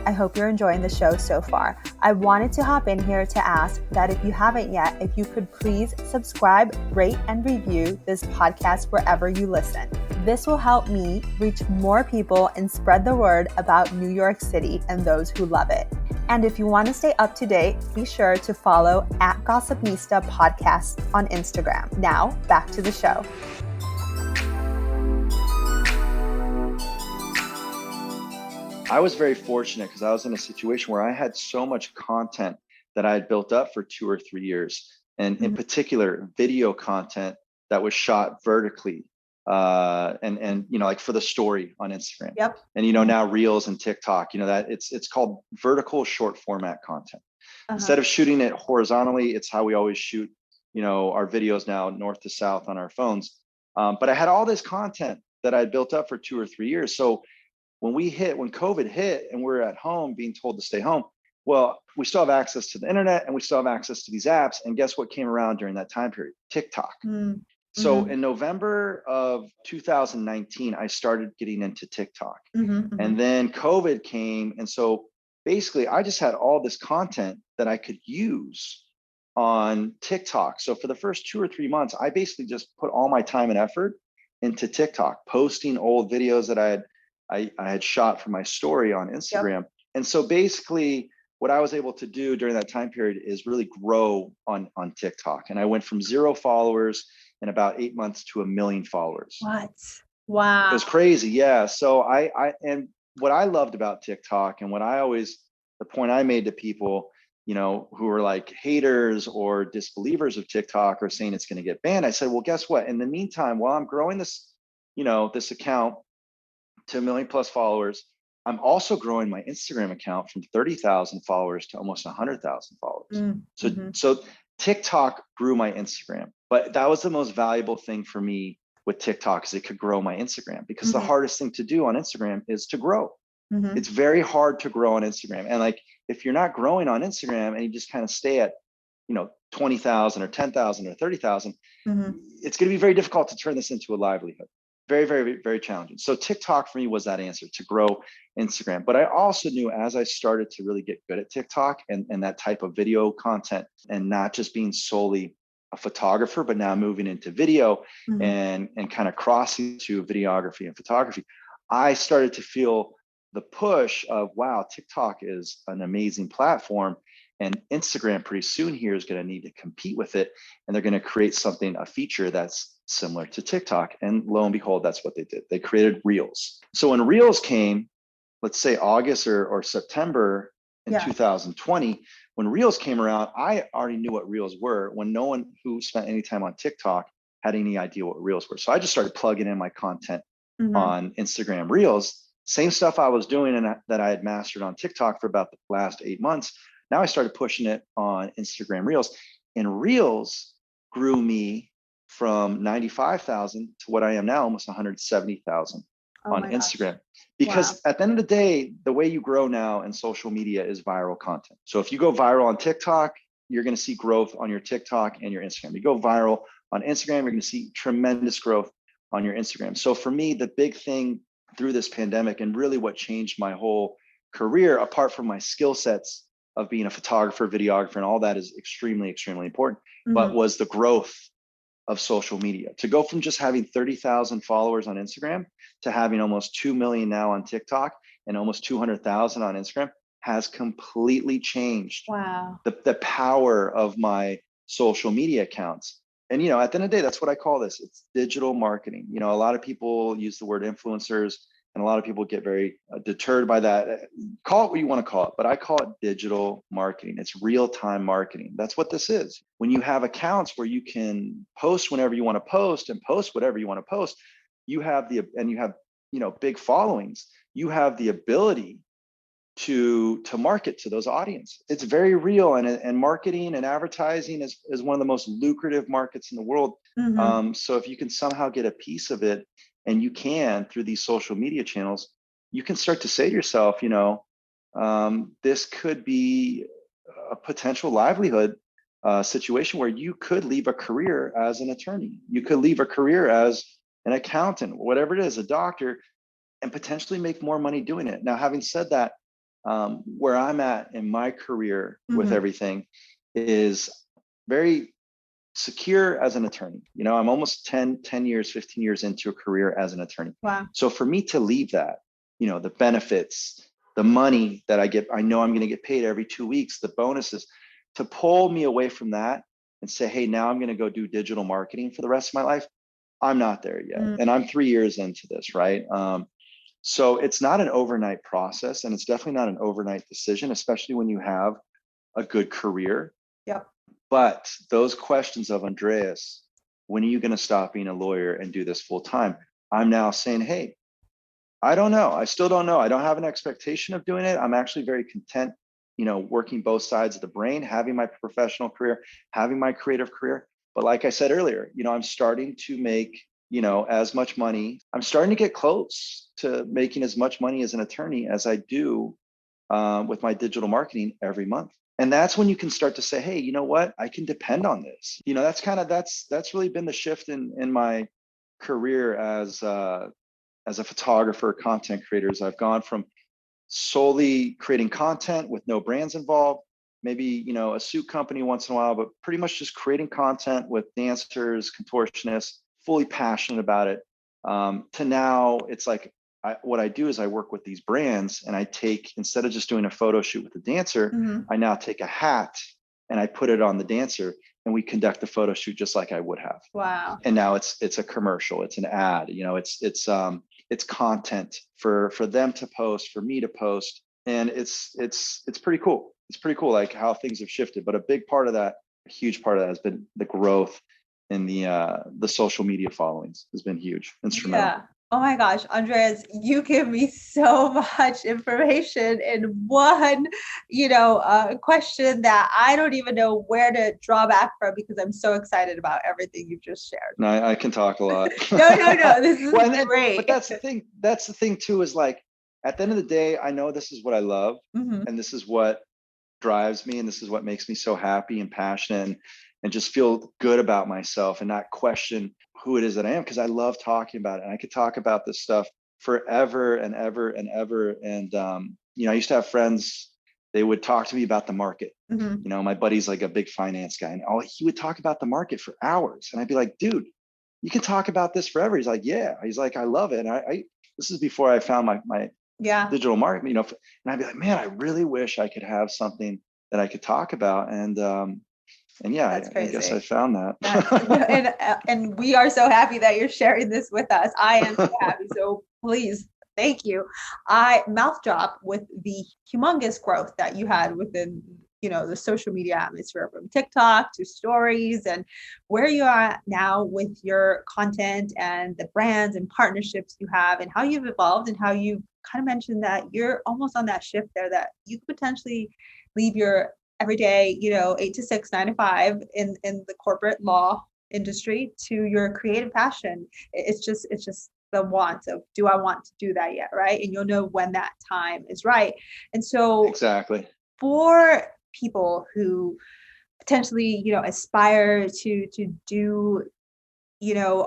I hope you're enjoying the show so far. I wanted to hop in here to ask that if you haven't yet, if you could please subscribe, rate, and review this podcast wherever you listen. This will help me reach more people and spread the word about New York City and those who love it. And if you want to stay up to date, be sure to follow @Gossipnista Podcast on Instagram. Now, back to the show. I was very fortunate because I was in a situation where I had so much content that I had built up for 2 or 3 years, and in particular, video content that was shot vertically, and like for the story on Instagram. Yep. And now Reels and TikTok, that it's called vertical short format content. Instead of shooting it horizontally, it's how we always shoot, our videos now, north to south on our phones. But I had all this content that I had built up for 2 or 3 years. So when COVID hit and we're at home being told to stay home, well, we still have access to the internet and we still have access to these apps. And guess what came around during that time period? TikTok. So in November of 2019, I started getting into TikTok. And then COVID came. And so basically I just had all this content that I could use on TikTok. So for the first 2 or 3 months, I basically just put all my time and effort into TikTok, posting old videos that I had shot for my story on Instagram. Yep. And so basically what I was able to do during that time period is really grow on TikTok. And I went from 0 followers in about 8 months to 1 million followers. What? Wow. It was crazy. Yeah. So and what I loved about TikTok and the point I made to people, who were like haters or disbelievers of TikTok or saying it's going to get banned, I said, well, guess what? In the meantime, while I'm growing this, this account to 1 million plus followers, I'm also growing my Instagram account from 30,000 followers to almost 100,000 followers. So TikTok grew my Instagram, but that was the most valuable thing for me with TikTok is it could grow my Instagram, because the hardest thing to do on Instagram is to grow. It's very hard to grow on Instagram. And like, if you're not growing on Instagram and you just kind of stay at, 20,000 or 10,000 or 30,000, it's going to be very difficult to turn this into a livelihood. Very, very, very challenging. So TikTok for me was that answer to grow Instagram. But I also knew as I started to really get good at TikTok and that type of video content, and not just being solely a photographer, but now moving into video and kind of crossing to videography and photography, I started to feel the push of, wow, TikTok is an amazing platform. And Instagram pretty soon here is going to need to compete with it. And they're going to create a feature that's similar to TikTok. And lo and behold, that's what they did. They created Reels. So when Reels came, let's say August or September in 2020, when Reels came around, I already knew what Reels were when no one who spent any time on TikTok had any idea what Reels were. So I just started plugging in my content on Instagram Reels. Same stuff I was doing and that I had mastered on TikTok for about the last 8 months. Now I started pushing it on Instagram Reels, and Reels grew me from 95,000 to what I am now, almost 170,000 on Instagram. Because at the end of the day, the way you grow now in social media is viral content. So if you go viral on TikTok, you're going to see growth on your TikTok and your Instagram. You go viral on Instagram, you're going to see tremendous growth on your Instagram. So for me, the big thing through this pandemic, and really what changed my whole career, apart from my skill sets of being a photographer, videographer, and all that is extremely, extremely important, but was the growth of social media. To go from just having 30,000 followers on Instagram to having almost 2 million now on TikTok and almost 200,000 on Instagram has completely changed the power of my social media accounts. And, at the end of the day, that's what I call this. It's digital marketing. A lot of people use the word influencers, and a lot of people get very deterred by that. Call it what you want to call it, but I call it digital marketing. It's real-time marketing. That's what this is. When you have accounts where you can post whenever you want to post and post whatever you want to post, you have big followings. You have the ability to market to those audiences. It's very real, and marketing and advertising is one of the most lucrative markets in the world. Mm-hmm. So if you can somehow get a piece of it, and you can through these social media channels, you can start to say to yourself, this could be a potential livelihood situation where you could leave a career as an attorney, you could leave a career as an accountant, whatever it is, a doctor, and potentially make more money doing it. Now, having said that, where I'm at in my career with Mm-hmm. everything is very secure as an attorney. I'm almost 10 years, 15 years into a career as an attorney. Wow. So for me to leave that, the benefits, the money that I get, I know I'm going to get paid every 2 weeks, the bonuses, to pull me away from that and say, hey, now I'm going to go do digital marketing for the rest of my life. I'm not there yet. Mm. And I'm 3 years into this, right? So it's not an overnight process, and it's definitely not an overnight decision, especially when you have a good career. Yep. But those questions of, Andreas, when are you going to stop being a lawyer and do this full time? I'm now saying, hey, I don't know. I still don't know. I don't have an expectation of doing it. I'm actually very content, working both sides of the brain, having my professional career, having my creative career. But like I said earlier, I'm starting to make, as much money. I'm starting to get close to making as much money as an attorney as I do with my digital marketing every month. And that's when you can start to say, hey, you know what? I can depend on this. That's really been the shift in my career as a photographer, content creators. I've gone from solely creating content with no brands involved, maybe, a suit company once in a while, but pretty much just creating content with dancers, contortionists, fully passionate about it. To now it's like, what I do is I work with these brands, and I take, instead of just doing a photo shoot with the dancer, Mm-hmm. I now take a hat and I put it on the dancer, and we conduct the photo shoot just like I would have. Wow. And now it's a commercial, it's an ad, it's content for them to post, for me to post. And it's pretty cool. It's pretty cool, like how things have shifted. But a huge part of that has been the growth in the social media followings has been huge, instrumental. Yeah. Oh my gosh, Andreas, you give me so much information in one, question that I don't even know where to draw back from, because I'm so excited about everything you've just shared. No, I can talk a lot. No, this is great. But that's the thing. That's the thing too, is like, at the end of the day, I know this is what I love, Mm-hmm. and this is what drives me, and this is what makes me so happy and passionate, and just feel good about myself and not question who it is that I am, because I love talking about it. And I could talk about this stuff forever and ever and ever. And I used to have friends, they would talk to me about the market. Mm-hmm. My buddy's like a big finance guy, and he would talk about the market for hours. And I'd be like, dude, you can talk about this forever. He's like, yeah. He's like, I love it. And I this is before I found my Yeah. digital marketing, and I'd be like, man, I really wish I could have something that I could talk about. And yeah, That's I guess I crazy. found that. And we are so happy that you're sharing this with us. I am so happy. So please, thank you. I mouth drop with the humongous growth that you had within, the social media atmosphere, from TikTok to stories, and where you are now with your content and the brands and partnerships you have, and how you've evolved, and how you kind of mentioned that you're almost on that shift there, that you could potentially leave your every day, 8 to 6, 9 to 5 in the corporate law industry to your creative passion. It's just the want of, do I want to do that yet? Right. And you'll know when that time is right. And so Exactly. for people who potentially, aspire to do,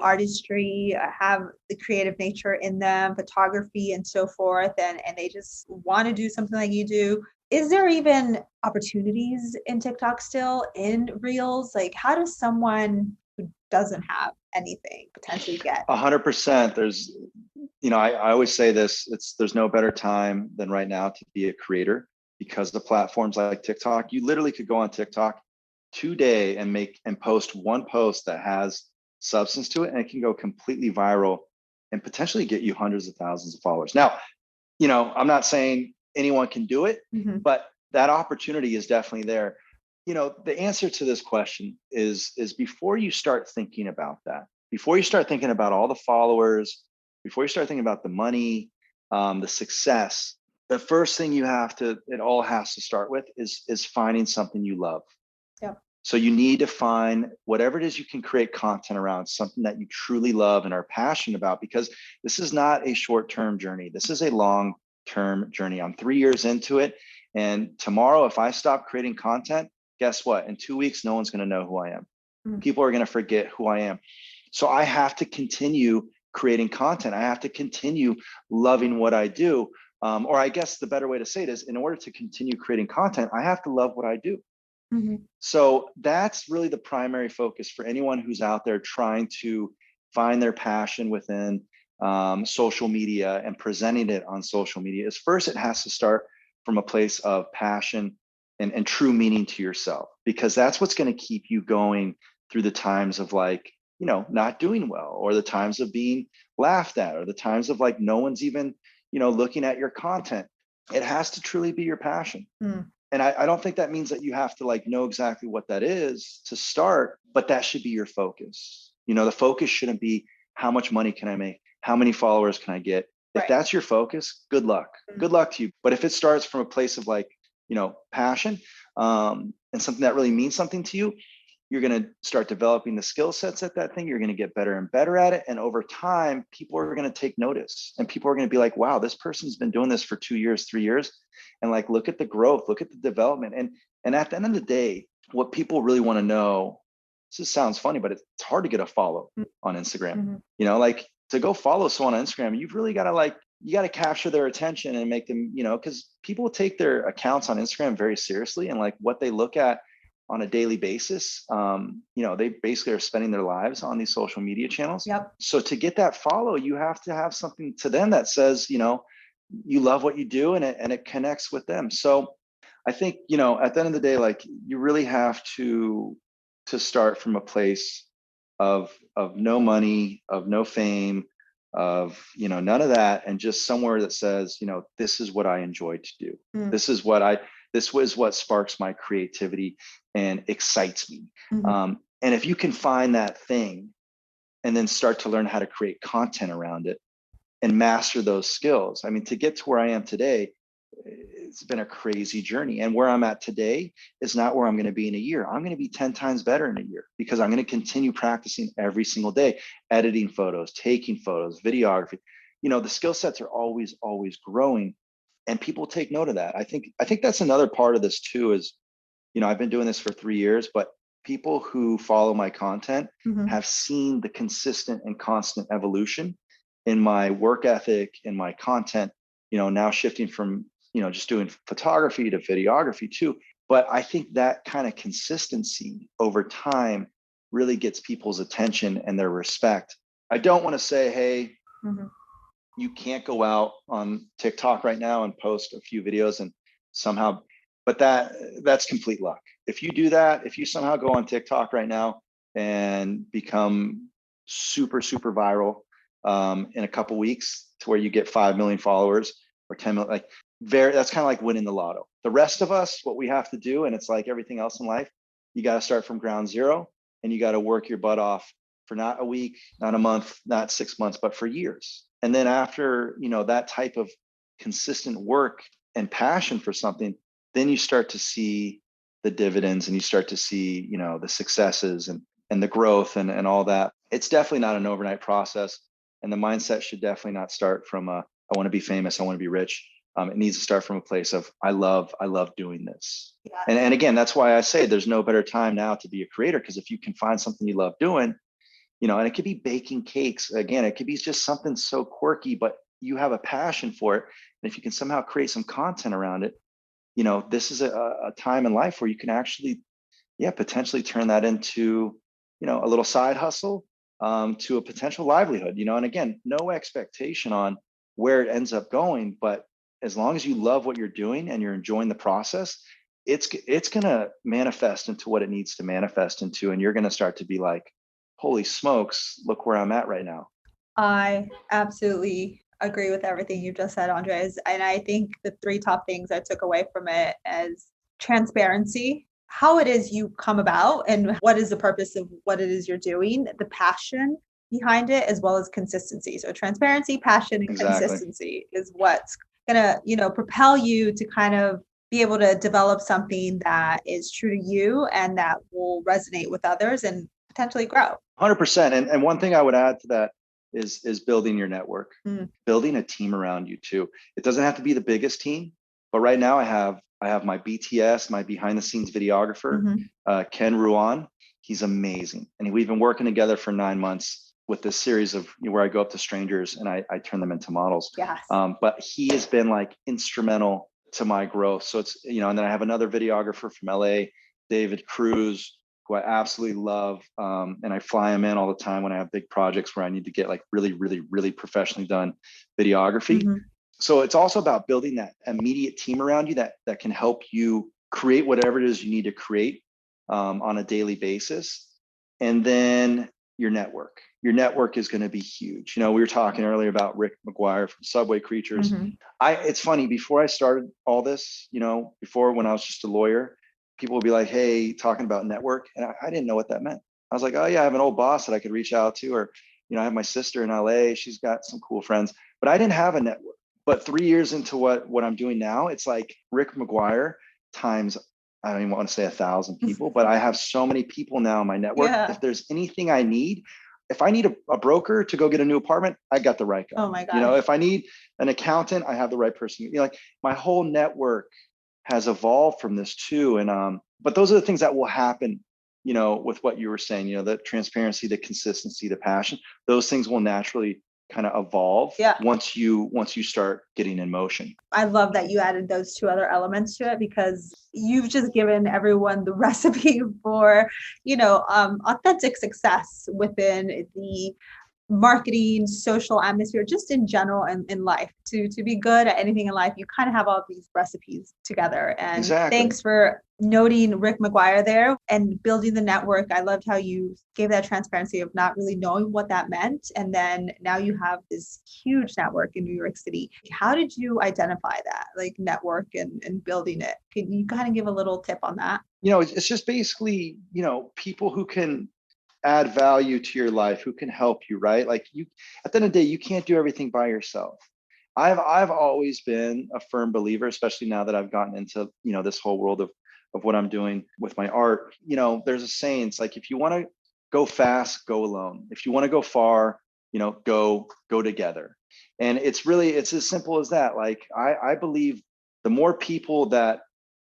artistry, have the creative nature in them, photography and so forth, and they just want to do something like you do, is there even opportunities in TikTok still, in Reels? Like, how does someone who doesn't have anything potentially get? 100%. There's, I always say this, there's no better time than right now to be a creator, because the platforms like TikTok, you literally could go on TikTok today and post one post that has substance to it, and it can go completely viral and potentially get you hundreds of thousands of followers. Now, I'm not saying anyone can do it, Mm-hmm. but that opportunity is definitely there. The answer to this question is before you start thinking about that, before you start thinking about all the followers, before you start thinking about the money, the success, the first thing it all has to start with is finding something you love. Yep. So you need to find whatever it is you can create content around, something that you truly love and are passionate about, because this is not a short-term journey. This is a long-term journey. I'm 3 years into it. And tomorrow, if I stop creating content, guess what? In 2 weeks, no one's going to know who I am. People are going to forget who I am. So I have to continue creating content. I have to continue loving what I do. Or I guess the better way to say it is, in order to continue creating content, I have to love what I do. Mm-hmm. So that's really the primary focus for anyone who's out there trying to find their passion within social media and presenting it on social media. Is first, it has to start from a place of passion and true meaning to yourself, because that's what's going to keep you going through the times of like, not doing well, or the times of being laughed at, or the times of like no one's even, looking at your content. It has to truly be your passion. And I don't think that means that you have to like know exactly what that is to start, but that should be your focus. The focus shouldn't be how much money can I make? How many followers can I get? If that's your focus, good luck. Good luck to you. But if it starts from a place of like, passion, and something that really means something to you, you're going to start developing the skill sets at that thing. You're going to get better and better at it. And over time, people are going to take notice, and people are going to be like, wow, this person's been doing this for 2 years, 3 years. And like, look at the growth, look at the development. And at the end of the day, what people really want to know, this sounds funny, but it's hard to get a follow on Instagram. Like to go follow someone on Instagram, you've really got to you got to capture their attention and make them, because people take their accounts on Instagram very seriously, and like what they look at on a daily basis, they basically are spending their lives on these social media channels. Yep. So to get that follow, you have to have something to them that says, you love what you do, and it connects with them. So I think, at the end of the day, like you really have to start from a place of no money, of no fame, of, none of that, and just somewhere that says, this is what I enjoy to do. This was what sparks my creativity and excites me. And if you can find that thing and then start to learn how to create content around it and master those skills. I mean, to get to where I am today, it's been a crazy journey. And where I'm at today is not where I'm going to be in a year. I'm going to be 10 times better in a year, because I'm going to continue practicing every single day, editing photos, taking photos, videography. The skill sets are always growing. And people take note of that. I think that's another part of this too, is, I've been doing this for 3 years, but people who follow my content have seen the consistent and constant evolution in my work ethic, in my content, now shifting from, just doing photography to videography too. But I think that kind of consistency over time really gets people's attention and their respect. I don't want to say, hey, you can't go out on TikTok right now and post a few videos and somehow, but that's complete luck. If you do that, if you somehow go on TikTok right now and become super, super viral in a couple weeks to where you get 5 million followers or 10 million, that's kind of like winning the lotto. The rest of us, what we have to do, and it's like everything else in life, you got to start from ground zero, and you got to work your butt off for not a week, not a month, not 6 months, but for years. And then after, that type of consistent work and passion for something, then you start to see the dividends, and you start to see, the successes and the growth and all that. It's definitely not an overnight process. And the mindset should definitely not start from I want to be famous, I want to be rich. It needs to start from a place of I love doing this. Yeah. And again, that's why I say there's no better time now to be a creator, because if you can find something you love doing, and it could be baking cakes. Again, it could be just something so quirky, but you have a passion for it. And if you can somehow create some content around it, this is a time in life where you can actually, potentially turn that into, a little side hustle to a potential livelihood, and again, no expectation on where it ends up going, but as long as you love what you're doing and you're enjoying the process, it's going to manifest into what it needs to manifest into. And you're going to start to be like, holy smokes, look where I'm at right now. I absolutely agree with everything you just said, Andres. And I think the 3 top things I took away from it is transparency, how it is you come about and what is the purpose of what it is you're doing, the passion, behind it, as well as consistency. So transparency, passion, and Exactly. consistency is what's gonna, propel you to kind of be able to develop something that is true to you and that will resonate with others and potentially grow. 100%. And one thing I would add to that is building your network, Mm. building a team around you too. It doesn't have to be the biggest team, but right now I have my BTS, my behind the scenes videographer, Ken Ruan. He's amazing, and we've been working together for 9 months with this series of where I go up to strangers and I turn them into models. Yes. But he has been like instrumental to my growth. So it's, and then I have another videographer from LA, David Cruz, who I absolutely love. And I fly him in all the time when I have big projects where I need to get like really, really, really professionally done videography. So it's also about building that immediate team around you that can help you create whatever it is you need to create on a daily basis. And then your network. Your network is going to be huge. We were talking earlier about Rick McGuire from Subway Creatures. It's funny, before I started all this, before when I was just a lawyer, people would be like, hey, talking about network. And I didn't know what that meant. I was like, oh yeah, I have an old boss that I could reach out to, or, I have my sister in LA. She's got some cool friends, but I didn't have a network. But 3 years into what I'm doing now, it's like Rick McGuire times, I don't even want to say 1,000 people, but I have so many people now in my network. Yeah. If there's anything I need, if I need a broker to go get a new apartment, I got the right guy. Oh my gosh. If I need an accountant, I have the right person. Like my whole network has evolved from this too. And but those are the things that will happen, with what you were saying, the transparency, the consistency, the passion, those things will naturally kind of evolve once you start getting in motion. I love that you added those two other elements to it, because you've just given everyone the recipe for, authentic success within the marketing, social atmosphere, just in general and in life. To be good at anything in life, you kind of have all these recipes together. And Exactly. Thanks for noting Rick McGuire there and building the network. I loved how you gave that transparency of not really knowing what that meant. And then now you have this huge network in New York City. How did you identify that, like network and building it? Can you kind of give a little tip on that? It's just basically, people who can add value to your life, who can help you, right? Like at the end of the day, you can't do everything by yourself. I've always been a firm believer, especially now that I've gotten into, this whole world of what I'm doing with my art. There's a saying, it's like, if you want to go fast, go alone. If you want to go far, go together. And it's as simple as that. Like I believe the more people that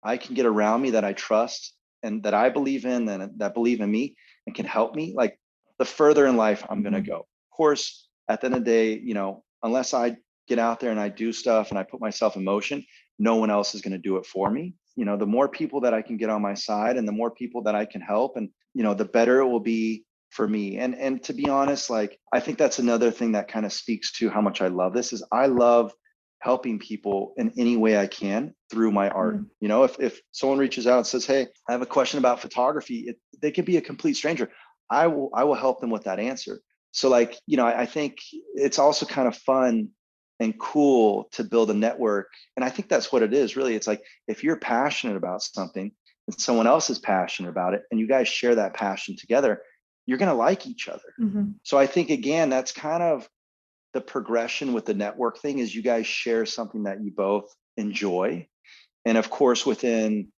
I can get around me that I trust and that I believe in and that believe in me and can help me, like the further in life I'm going to go. Of course, at the end of the day, unless I get out there and I do stuff and I put myself in motion, no one else is going to do it for me. The more people that I can get on my side and the more people that I can help, and, the better it will be for me. And to be honest, like, I think that's another thing that kind of speaks to how much I love this is I love helping people in any way I can through my art. If someone reaches out and says, hey, I have a question about photography, they could be a complete stranger. I will help them with that answer. So like, I think it's also kind of fun and cool to build a network. And I think that's what it is really. It's like, if you're passionate about something and someone else is passionate about it and you guys share that passion together, you're going to like each other. So I think, again, that's kind of the progression with the network thing, is you guys share something that you both enjoy. And of course, within,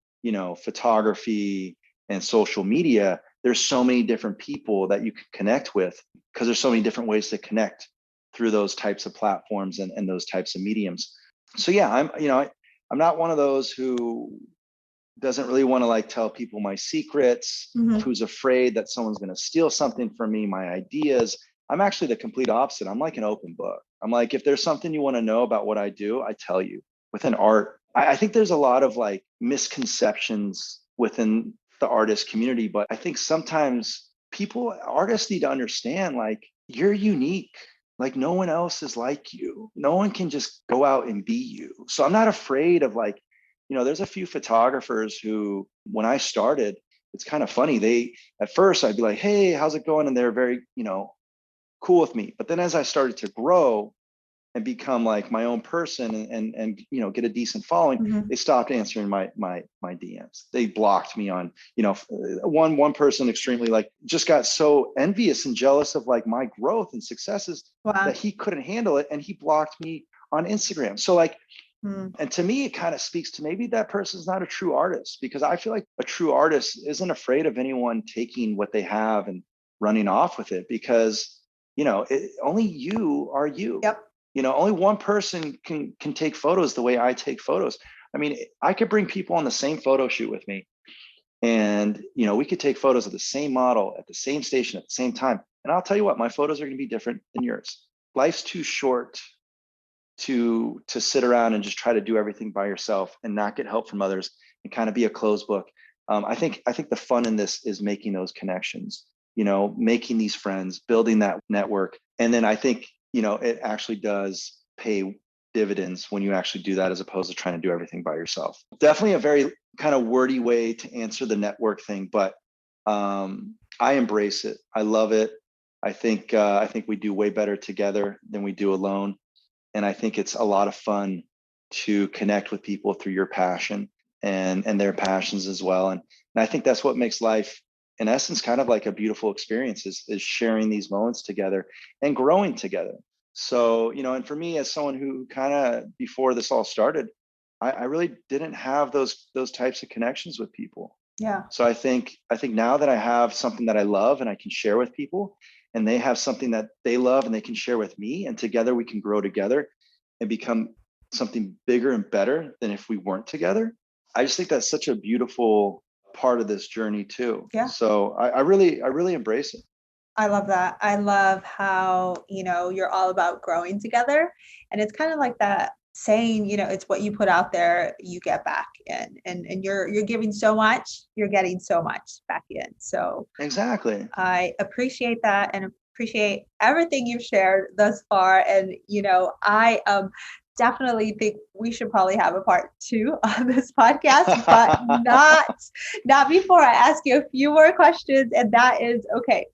photography and social media, there's so many different people that you can connect with, because there's so many different ways to connect through those types of platforms and those types of mediums. So yeah, I'm not one of those who doesn't really want to like tell people my secrets, who's afraid that someone's going to steal something from me, my ideas. I'm actually the complete opposite. I'm like an open book. I'm like, if there's something you want to know about what I do, I tell you. Within art, I think there's a lot of like misconceptions within the artist community, but I think sometimes artists need to understand, like, you're unique. Like, no one else is like you. No one can just go out and be you. So I'm not afraid of, like, there's a few photographers who, when I started, it's kind of funny. At first I'd be like, hey, how's it going? And they're very, cool with me. But then as I started to grow, and become like my own person and get a decent following, they stopped answering my DMs. They blocked me on, one person extremely like just got so envious and jealous of like my growth and successes that he couldn't handle it, and he blocked me on Instagram. So like, and to me, it kind of speaks to maybe that person's not a true artist, because I feel like a true artist isn't afraid of anyone taking what they have and running off with it, because only you are you. Yep. Only one person can take photos the way I take photos. I mean, I could bring people on the same photo shoot with me, and we could take photos of the same model at the same station at the same time. And I'll tell you what, my photos are going to be different than yours. Life's too short to sit around and just try to do everything by yourself and not get help from others and kind of be a closed book. I think the fun in this is making those connections, making these friends, building that network. And then I think, it actually does pay dividends when you actually do that, as opposed to trying to do everything by yourself. Definitely a very kind of wordy way to answer the network thing, but I embrace it. I love it. I think we do way better together than we do alone. And I think it's a lot of fun to connect with people through your passion and their passions as well. And I think that's what makes life, in essence, kind of like a beautiful experience, is sharing these moments together and growing together. So, and for me, as someone who kind of, before this all started, I really didn't have those types of connections with people. Yeah. So I think now that I have something that I love and I can share with people, and they have something that they love and they can share with me, and together we can grow together and become something bigger and better than if we weren't together. I just think that's such a beautiful part of this journey too. Yeah. So I really embrace it. I love that. I love how, you're all about growing together. And it's kind of like that saying, it's what you put out there, you get back in. And you're giving so much, you're getting so much back in. So exactly. I appreciate that and appreciate everything you've shared thus far. And, I definitely think we should probably have a part 2 on this podcast, but not before I ask you a few more questions. And that is, okay,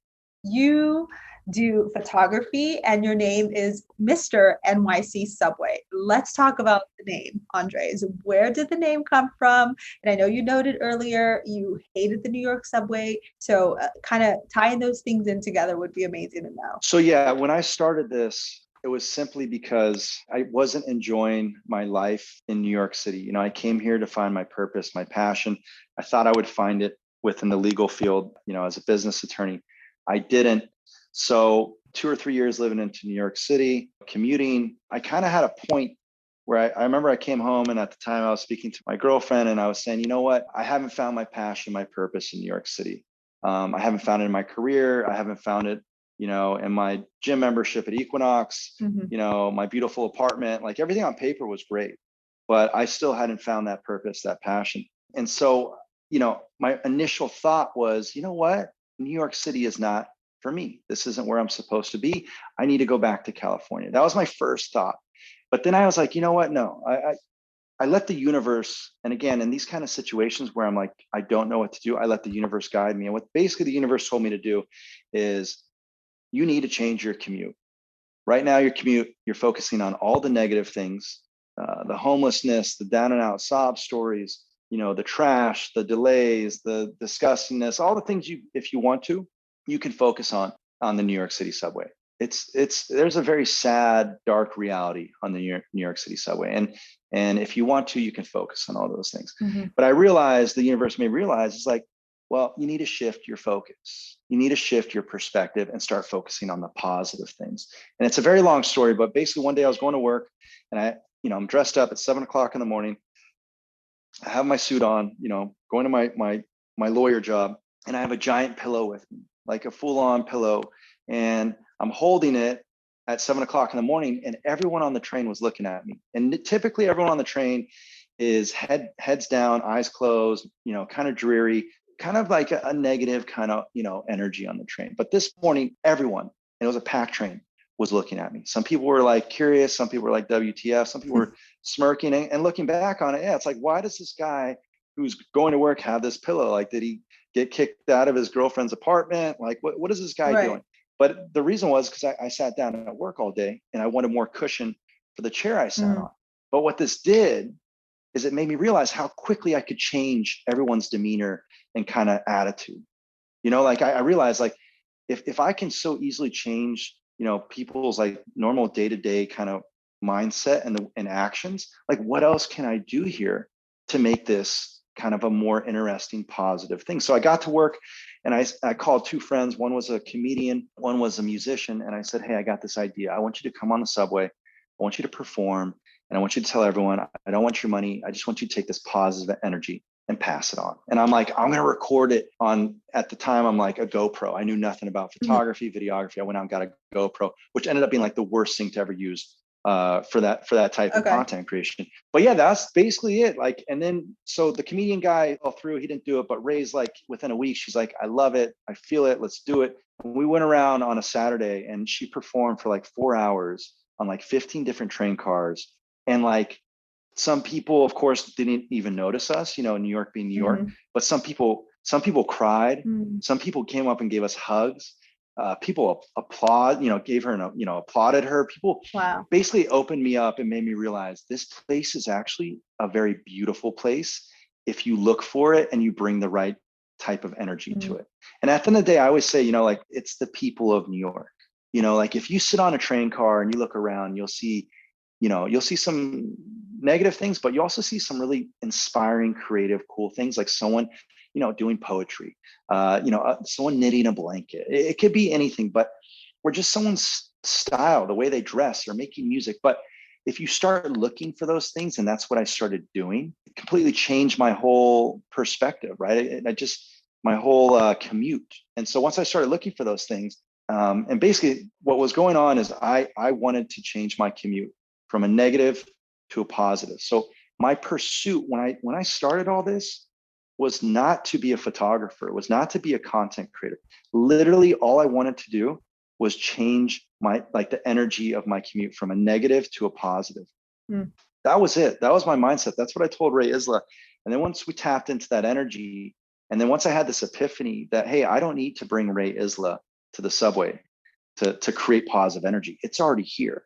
you do photography and your name is Mr. NYC Subway. Let's talk about the name, Andres. Where did the name come from? And I know you noted earlier you hated the New York subway. So kind of tying those things in together would be amazing to know. So yeah, when I started this, it was simply because I wasn't enjoying my life in New York City. I came here to find my purpose, my passion. I thought I would find it within the legal field, as a business attorney. I didn't. So 2 or 3 years living into New York City, commuting, I kind of had a point where I remember I came home, and at the time I was speaking to my girlfriend, and I was saying, you know what, I haven't found my passion, my purpose in New York City. I haven't found it in my career. I haven't found it, in my gym membership at Equinox, my beautiful apartment. Like, everything on paper was great, but I still hadn't found that purpose, that passion. And so, my initial thought was, you know what? New York City is not for me. This isn't where I'm supposed to be. I need to go back to California. That was my first thought. But then I was like, you know what? No, I let the universe, and again, in these kind of situations where I'm like, I don't know what to do, I let the universe guide me. And what basically the universe told me to do is, you need to change your commute. Right now, your commute, you're focusing on all the negative things, the homelessness, the down and out sob stories, the trash, the delays, the disgustingness, all the things if you want to, you can focus on the New York City subway. There's a very sad, dark reality on the New York City subway. And if you want to, you can focus on all those things. But I realized, the universe may realize, it's like, well, you need to shift your focus. You need to shift your perspective and start focusing on the positive things. And it's a very long story, but basically one day I was going to work, and I'm dressed up at 7:00 in the morning. I have my suit on, going to my lawyer job, and I have a giant pillow with me, like a full-on pillow. And I'm holding it at 7:00 in the morning, and everyone on the train was looking at me. And typically everyone on the train is heads down, eyes closed, kind of dreary, kind of like a negative kind of, energy on the train. But this morning, everyone, and it was a packed train, was looking at me. Some people were like curious, some people were like, WTF, some people were smirking, and looking back on it. Yeah, it's like, why does this guy who's going to work have this pillow? Like, did he get kicked out of his girlfriend's apartment? Like, what is this guy doing? But the reason was because I sat down at work all day, and I wanted more cushion for the chair I sat on. But what this did is it made me realize how quickly I could change everyone's demeanor and kind of attitude. Like I realized, like, if I can so easily change, people's like normal day-to-day kind of mindset and actions, like what else can I do here to make this kind of a more interesting, positive thing? So I got to work and I called two friends. One was a comedian, one was a musician. And I said, hey, I got this idea. I want you to come on the subway. I want you to perform. And I want you to tell everyone, I don't want your money. I just want you to take this positive energy and pass it on. And I'm like, I'm going to record it on, at the time, I'm like a GoPro. I knew nothing about photography, videography. I went out and got a GoPro, which ended up being like the worst thing to ever use for that type of content creation. But yeah, that's basically it. Like, and then, so the comedian guy fell through, he didn't do it, but Ray's like, within a week, she's like, I love it. I feel it. Let's do it. And we went around on a Saturday and she performed for like 4 hours on like 15 different train cars. And like, some people, of course, didn't even notice us, New York being New York, but some people cried. Some people came up and gave us hugs. People gave her, applauded her. People basically opened me up and made me realize this place is actually a very beautiful place if you look for it and you bring the right type of energy to it. And at the end of the day, I always say, like, it's the people of New York. Like if you sit on a train car and you look around, you'll see some negative things, but you also see some really inspiring, creative, cool things, like someone, doing poetry, someone knitting a blanket. It could be anything, but or just someone's style, the way they dress or making music. But if you start looking for those things, and that's what I started doing, it completely changed my whole perspective, right? My whole commute. And so once I started looking for those things, and basically what was going on is I wanted to change my commute from a negative to a positive. So my pursuit when I started all this was not to be a photographer, was not to be a content creator. Literally all I wanted to do was change the energy of my commute from a negative to a positive. That was it. That was my mindset. That's what I told Ray Isla. And then once we tapped into that energy, and then once I had this epiphany that, hey, I don't need to bring Ray Isla to the subway to create positive energy. It's already here,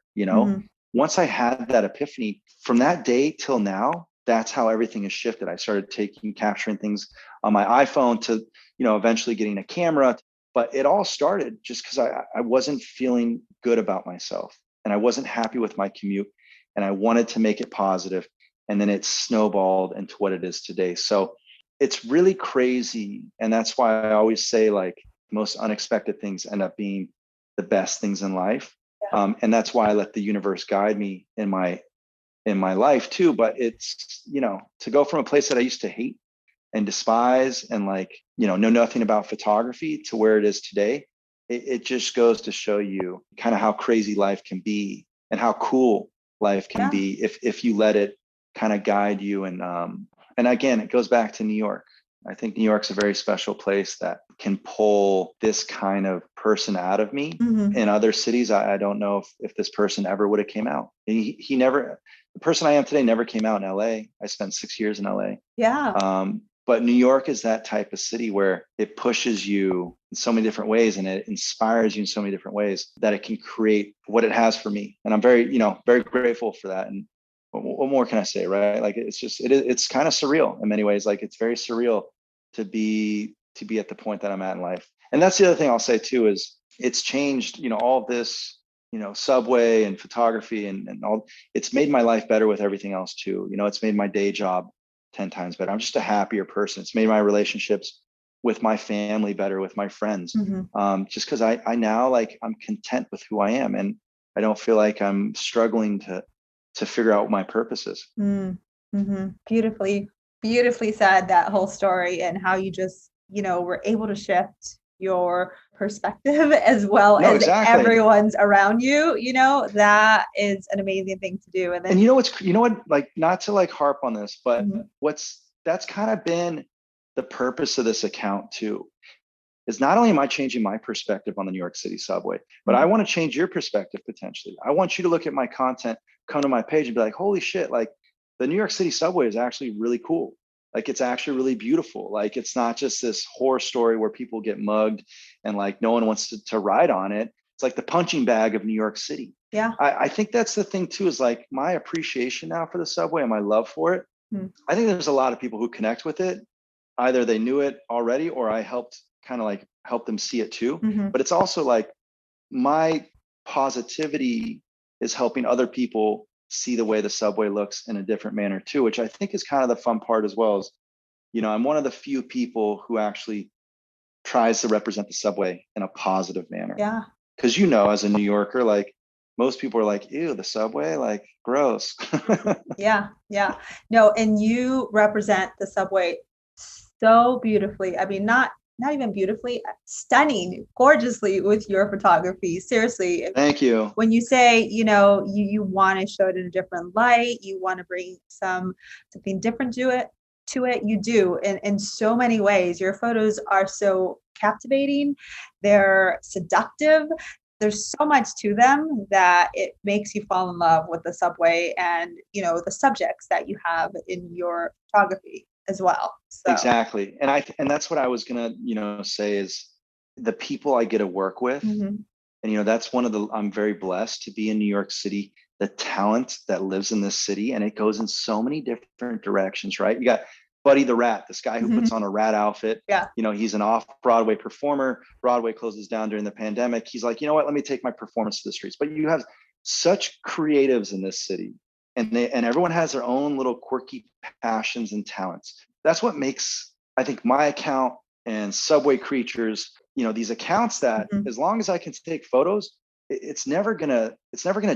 Once I had that epiphany, from that day till now, that's how everything has shifted. I started capturing things on my iPhone to, eventually getting a camera. But it all started just because I wasn't feeling good about myself and I wasn't happy with my commute and I wanted to make it positive. And then it snowballed into what it is today. So it's really crazy. And that's why I always say, like, most unexpected things end up being the best things in life. And that's why I let the universe guide me in my life too. But it's, to go from a place that I used to hate and despise and know nothing about photography to where it is today, it just goes to show you kind of how crazy life can be and how cool life can be if you let it kind of guide you. And again, it goes back to New York. I think New York's a very special place that can pull this kind of person out of me. In other cities, I don't know if this person ever would have came out. He never, the person I am today never came out in LA. I spent 6 years in LA. But New York is that type of city where it pushes you in so many different ways and it inspires you in so many different ways that it can create what it has for me. And I'm very, very grateful for that. And what more can I say, right? Like, it's kind of surreal in many ways. Like, it's very surreal to be at the point that I'm at in life. And that's the other thing I'll say too, is it's changed, all of this, Subway and photography and all, it's made my life better with everything else too. It's made my day job 10 times better. I'm just a happier person. It's made my relationships with my family better, with my friends. Just because I now, I'm content with who I am and I don't feel like I'm struggling to figure out what my purpose is. Beautifully said, that whole story, and how you just, were able to shift your perspective as well as everyone's around you. That is an amazing thing to do. And what, not to harp on this, but that's kind of been the purpose of this account too, is not only am I changing my perspective on the New York City subway, but I want to change your perspective potentially. I want you to look at my content, come to my page and be like, holy shit, the New York City subway is actually really cool. It's actually really beautiful. It's not just this horror story where people get mugged and no one wants to ride on it. It's like the punching bag of New York City. Yeah. I think that's the thing too, is like my appreciation now for the subway and my love for it. I think there's a lot of people who connect with it. Either they knew it already or I helped kind of like help them see it too. But it's also like my positivity is helping other people see the way the subway looks in a different manner too, which I think is kind of the fun part as well. Is, I'm one of the few people who actually tries to represent the subway in a positive manner. Yeah. Because, as a New Yorker, like most people are like, ew, the subway, like gross. Yeah. No, and you represent the subway so beautifully. I mean, not even beautifully, stunning, gorgeously with your photography. Seriously. Thank you. When you say, you want to show it in a different light, you want to bring something different to it, you do in so many ways. Your photos are so captivating. They're seductive. There's so much to them that it makes you fall in love with the subway and, the subjects that you have in your photography as well. So. Exactly. And that's what I was going to, say is the people I get to work with. And, that's I'm very blessed to be in New York City, the talent that lives in this city, and it goes in so many different directions, right? You got Buddy the Rat, this guy who puts on a rat outfit. Yeah. He's an off-Broadway performer. Broadway closes down during the pandemic. He's like, you know what, let me take my performance to the streets. But you have such creatives in this city, and everyone has their own little quirky passions and talents. That's what makes, I think, my account and Subway Creatures, these accounts that as long as I can take photos, it's never gonna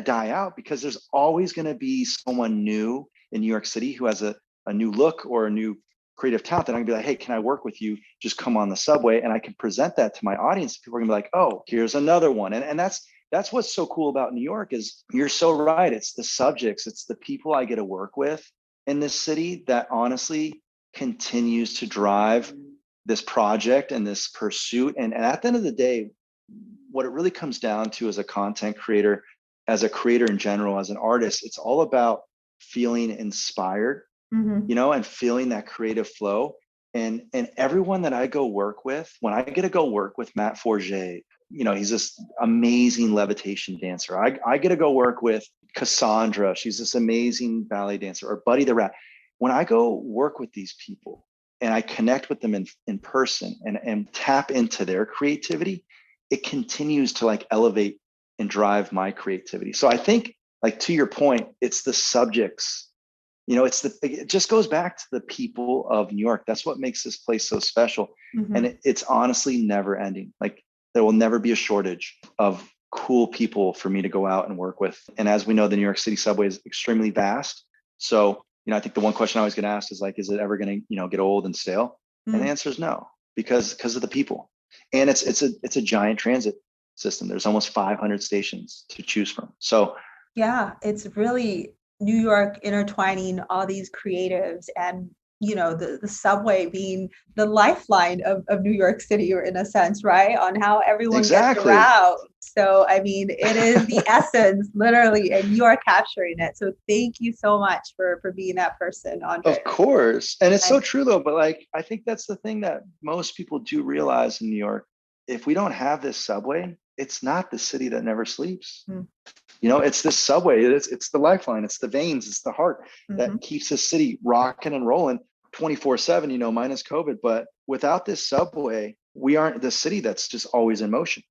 die out, because there's always gonna be someone new in New York City who has a new look or a new creative talent that I'm gonna be like, hey, can I work with you? Just come on the subway, and I can present that to my audience. People are gonna be like, oh, here's another one. And that's what's so cool about New York. Is you're so right. It's the subjects, it's the people I get to work with in this city that honestly continues to drive this project and this pursuit. And at the end of the day, what it really comes down to as a content creator, as a creator in general, as an artist, it's all about feeling inspired, and feeling that creative flow. And everyone that I go work with, when I get to go work with Matt Forget, he's this amazing levitation dancer. I get to go work with Cassandra. She's this amazing ballet dancer, or Buddy the Rat. When I go work with these people and I connect with them in person and tap into their creativity, it continues to like elevate and drive my creativity. So I think, like, to your point, it's the subjects, it just goes back to the people of New York. That's what makes this place so special. And it's honestly never ending. Like, there will never be a shortage of cool people for me to go out and work with. And as we know, the New York City subway is extremely vast. So, I think the one question I always get asked is like, is it ever going to, get old and stale? And the answer is no, because of the people. And it's a giant transit system. There's almost 500 stations to choose from. So yeah, it's really New York intertwining all these creatives, and the subway being the lifeline of New York City, or in a sense, right? On how everyone gets around. So, I mean, it is the essence, literally, and you are capturing it. So thank you so much for being that person, Andreas. Of course. And it's so true though, but like, I think that's the thing that most people do realize in New York. If we don't have this subway, it's not the city that never sleeps. It's this subway. It's the lifeline. It's the veins. It's the heart that keeps the city rocking and rolling 24/7, minus COVID. But without this subway, we aren't the city that's just always in motion.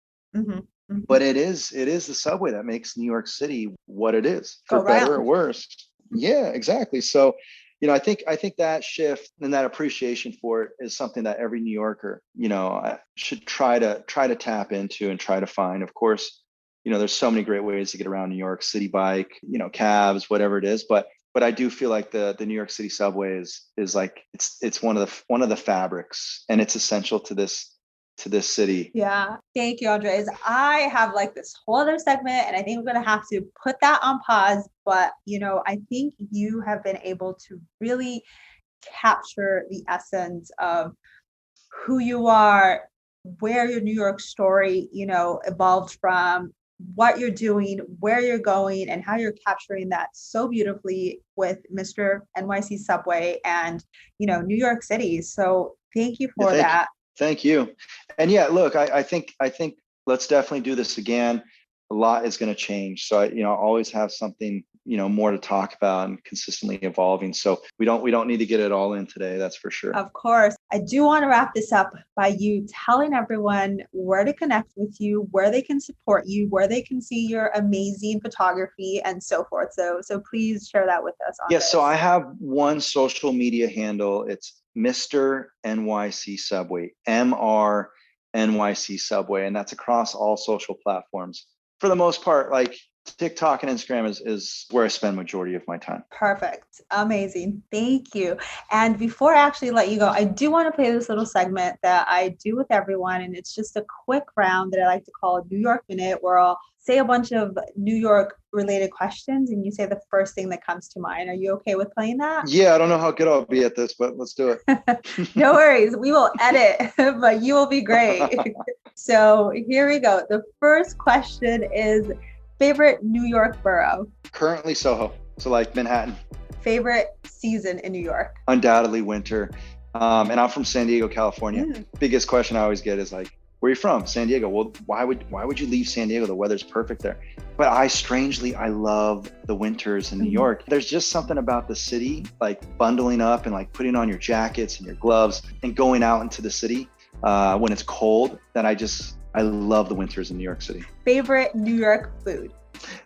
But it is the subway that makes New York City what it is, for better or worse. Yeah, exactly. So, I think that shift and that appreciation for it is something that every New Yorker, should try to tap into and try to find. Of course, there's so many great ways to get around New York: city bike, cabs, whatever it is. But I do feel like the New York City subway is like, it's one of the fabrics, and it's essential to this city. Yeah. Thank you, Andres. I have like this whole other segment, and I think we're going to have to put that on pause. But, I think you have been able to really capture the essence of who you are, where your New York story, evolved from, what you're doing, where you're going, and how you're capturing that so beautifully with Mr. NYC Subway and, New York City. So thank you for that. Thank you. And yeah, look, I think let's definitely do this again. A lot is going to change. So I always have something, more to talk about and consistently evolving. So we don't need to get it all in today. That's for sure. Of course. I do want to wrap this up by you telling everyone where to connect with you, where they can support you, where they can see your amazing photography and so forth. So please share that with us. Yes. So I have one social media handle. It's Mr. NYC Subway, MR NYC Subway. And that's across all social platforms. For the most part, like TikTok and Instagram is where I spend majority of my time. Perfect. Amazing. Thank you. And before I actually let you go, I do want to play this little segment that I do with everyone. And it's just a quick round that I like to call New York Minute, where I'll say a bunch of New York related questions and you say the first thing that comes to mind. Are you okay with playing that? Yeah, I don't know how good I'll be at this, but let's do it. No worries. We will edit, but you will be great. So here we go. The first question is, favorite New York borough? Currently Soho. So like Manhattan. Favorite season in New York? Undoubtedly winter. And I'm from San Diego, California. Biggest question I always get is like, where are you from? San Diego. Well, why would you leave San Diego? The weather's perfect there. But I love the winters in New York. There's just something about the city, like bundling up and like putting on your jackets and your gloves and going out into the city when it's cold, that I love the winters in New York City. Favorite New York food?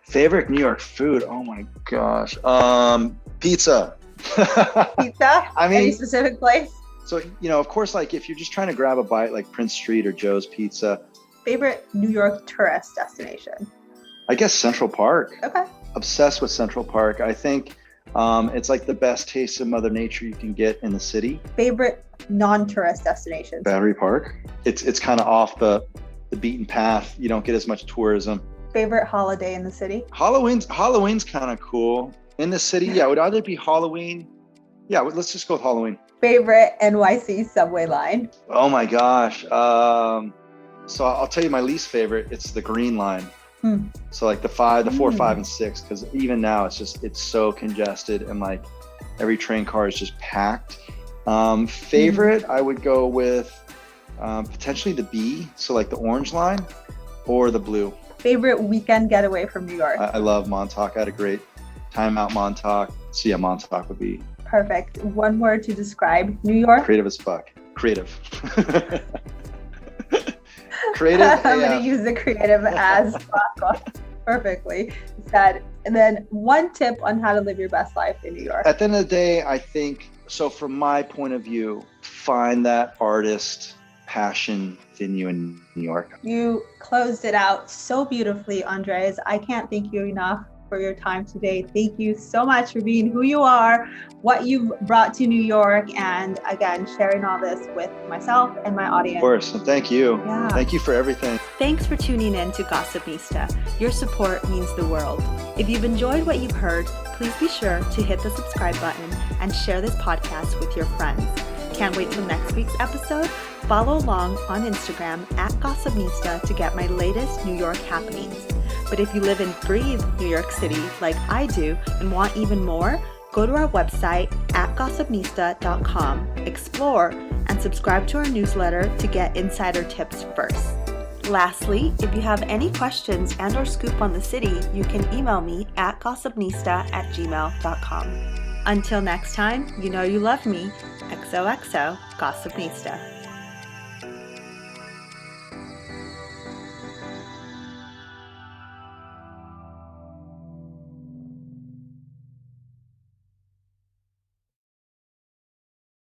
Favorite New York food? Oh my gosh. Pizza. Pizza? I mean, any specific place? So, of course, like if you're just trying to grab a bite, like Prince Street or Joe's Pizza. Favorite New York tourist destination? I guess Central Park. Okay. Obsessed with Central Park. I think it's like the best taste of Mother Nature you can get in the city. Favorite non-tourist destination? Battery Park. It's kind of off the beaten path. You don't get as much tourism. Favorite holiday in the city? Halloween's kind of cool. In the city, yeah, it would either be Halloween. Yeah, let's just go with Halloween. Favorite NYC subway line? Oh my gosh. So I'll tell you my least favorite. It's the Green Line. So like the 4, 5, and 6, because even now it's so congested and like every train car is just packed. Favorite, I would go with potentially the B, so like the Orange Line or the Blue. Favorite weekend getaway from New York? I love Montauk. I had a great time out Montauk. So yeah, Montauk would be perfect. One word to describe New York? Creative as fuck. Creative. Creative. I'm going to use the creative as fuck perfectly said. And then one tip on how to live your best life in New York. At the end of the day, I think, so from my point of view, find that artist passion within you in New York. You closed it out so beautifully, Andreas. I can't thank you enough for your time today. Thank you so much for being who you are, what you've brought to New York, and again, sharing all this with myself and my audience. Of course, and thank you. Yeah. Thank you for everything. Thanks for tuning in to Gossipnista. Your support means the world. If you've enjoyed what you've heard, please be sure to hit the subscribe button and share this podcast with your friends. Can't wait till next week's episode? Follow along on Instagram at Gossipnista to get my latest New York happenings. But if you live and breathe New York City like I do and want even more, go to our website at gossipnista.com, explore, and subscribe to our newsletter to get insider tips first. Lastly, if you have any questions and or scoop on the city, you can email me at gossipnista@gmail.com. Until next time, you know you love me. XOXO Gossipnista.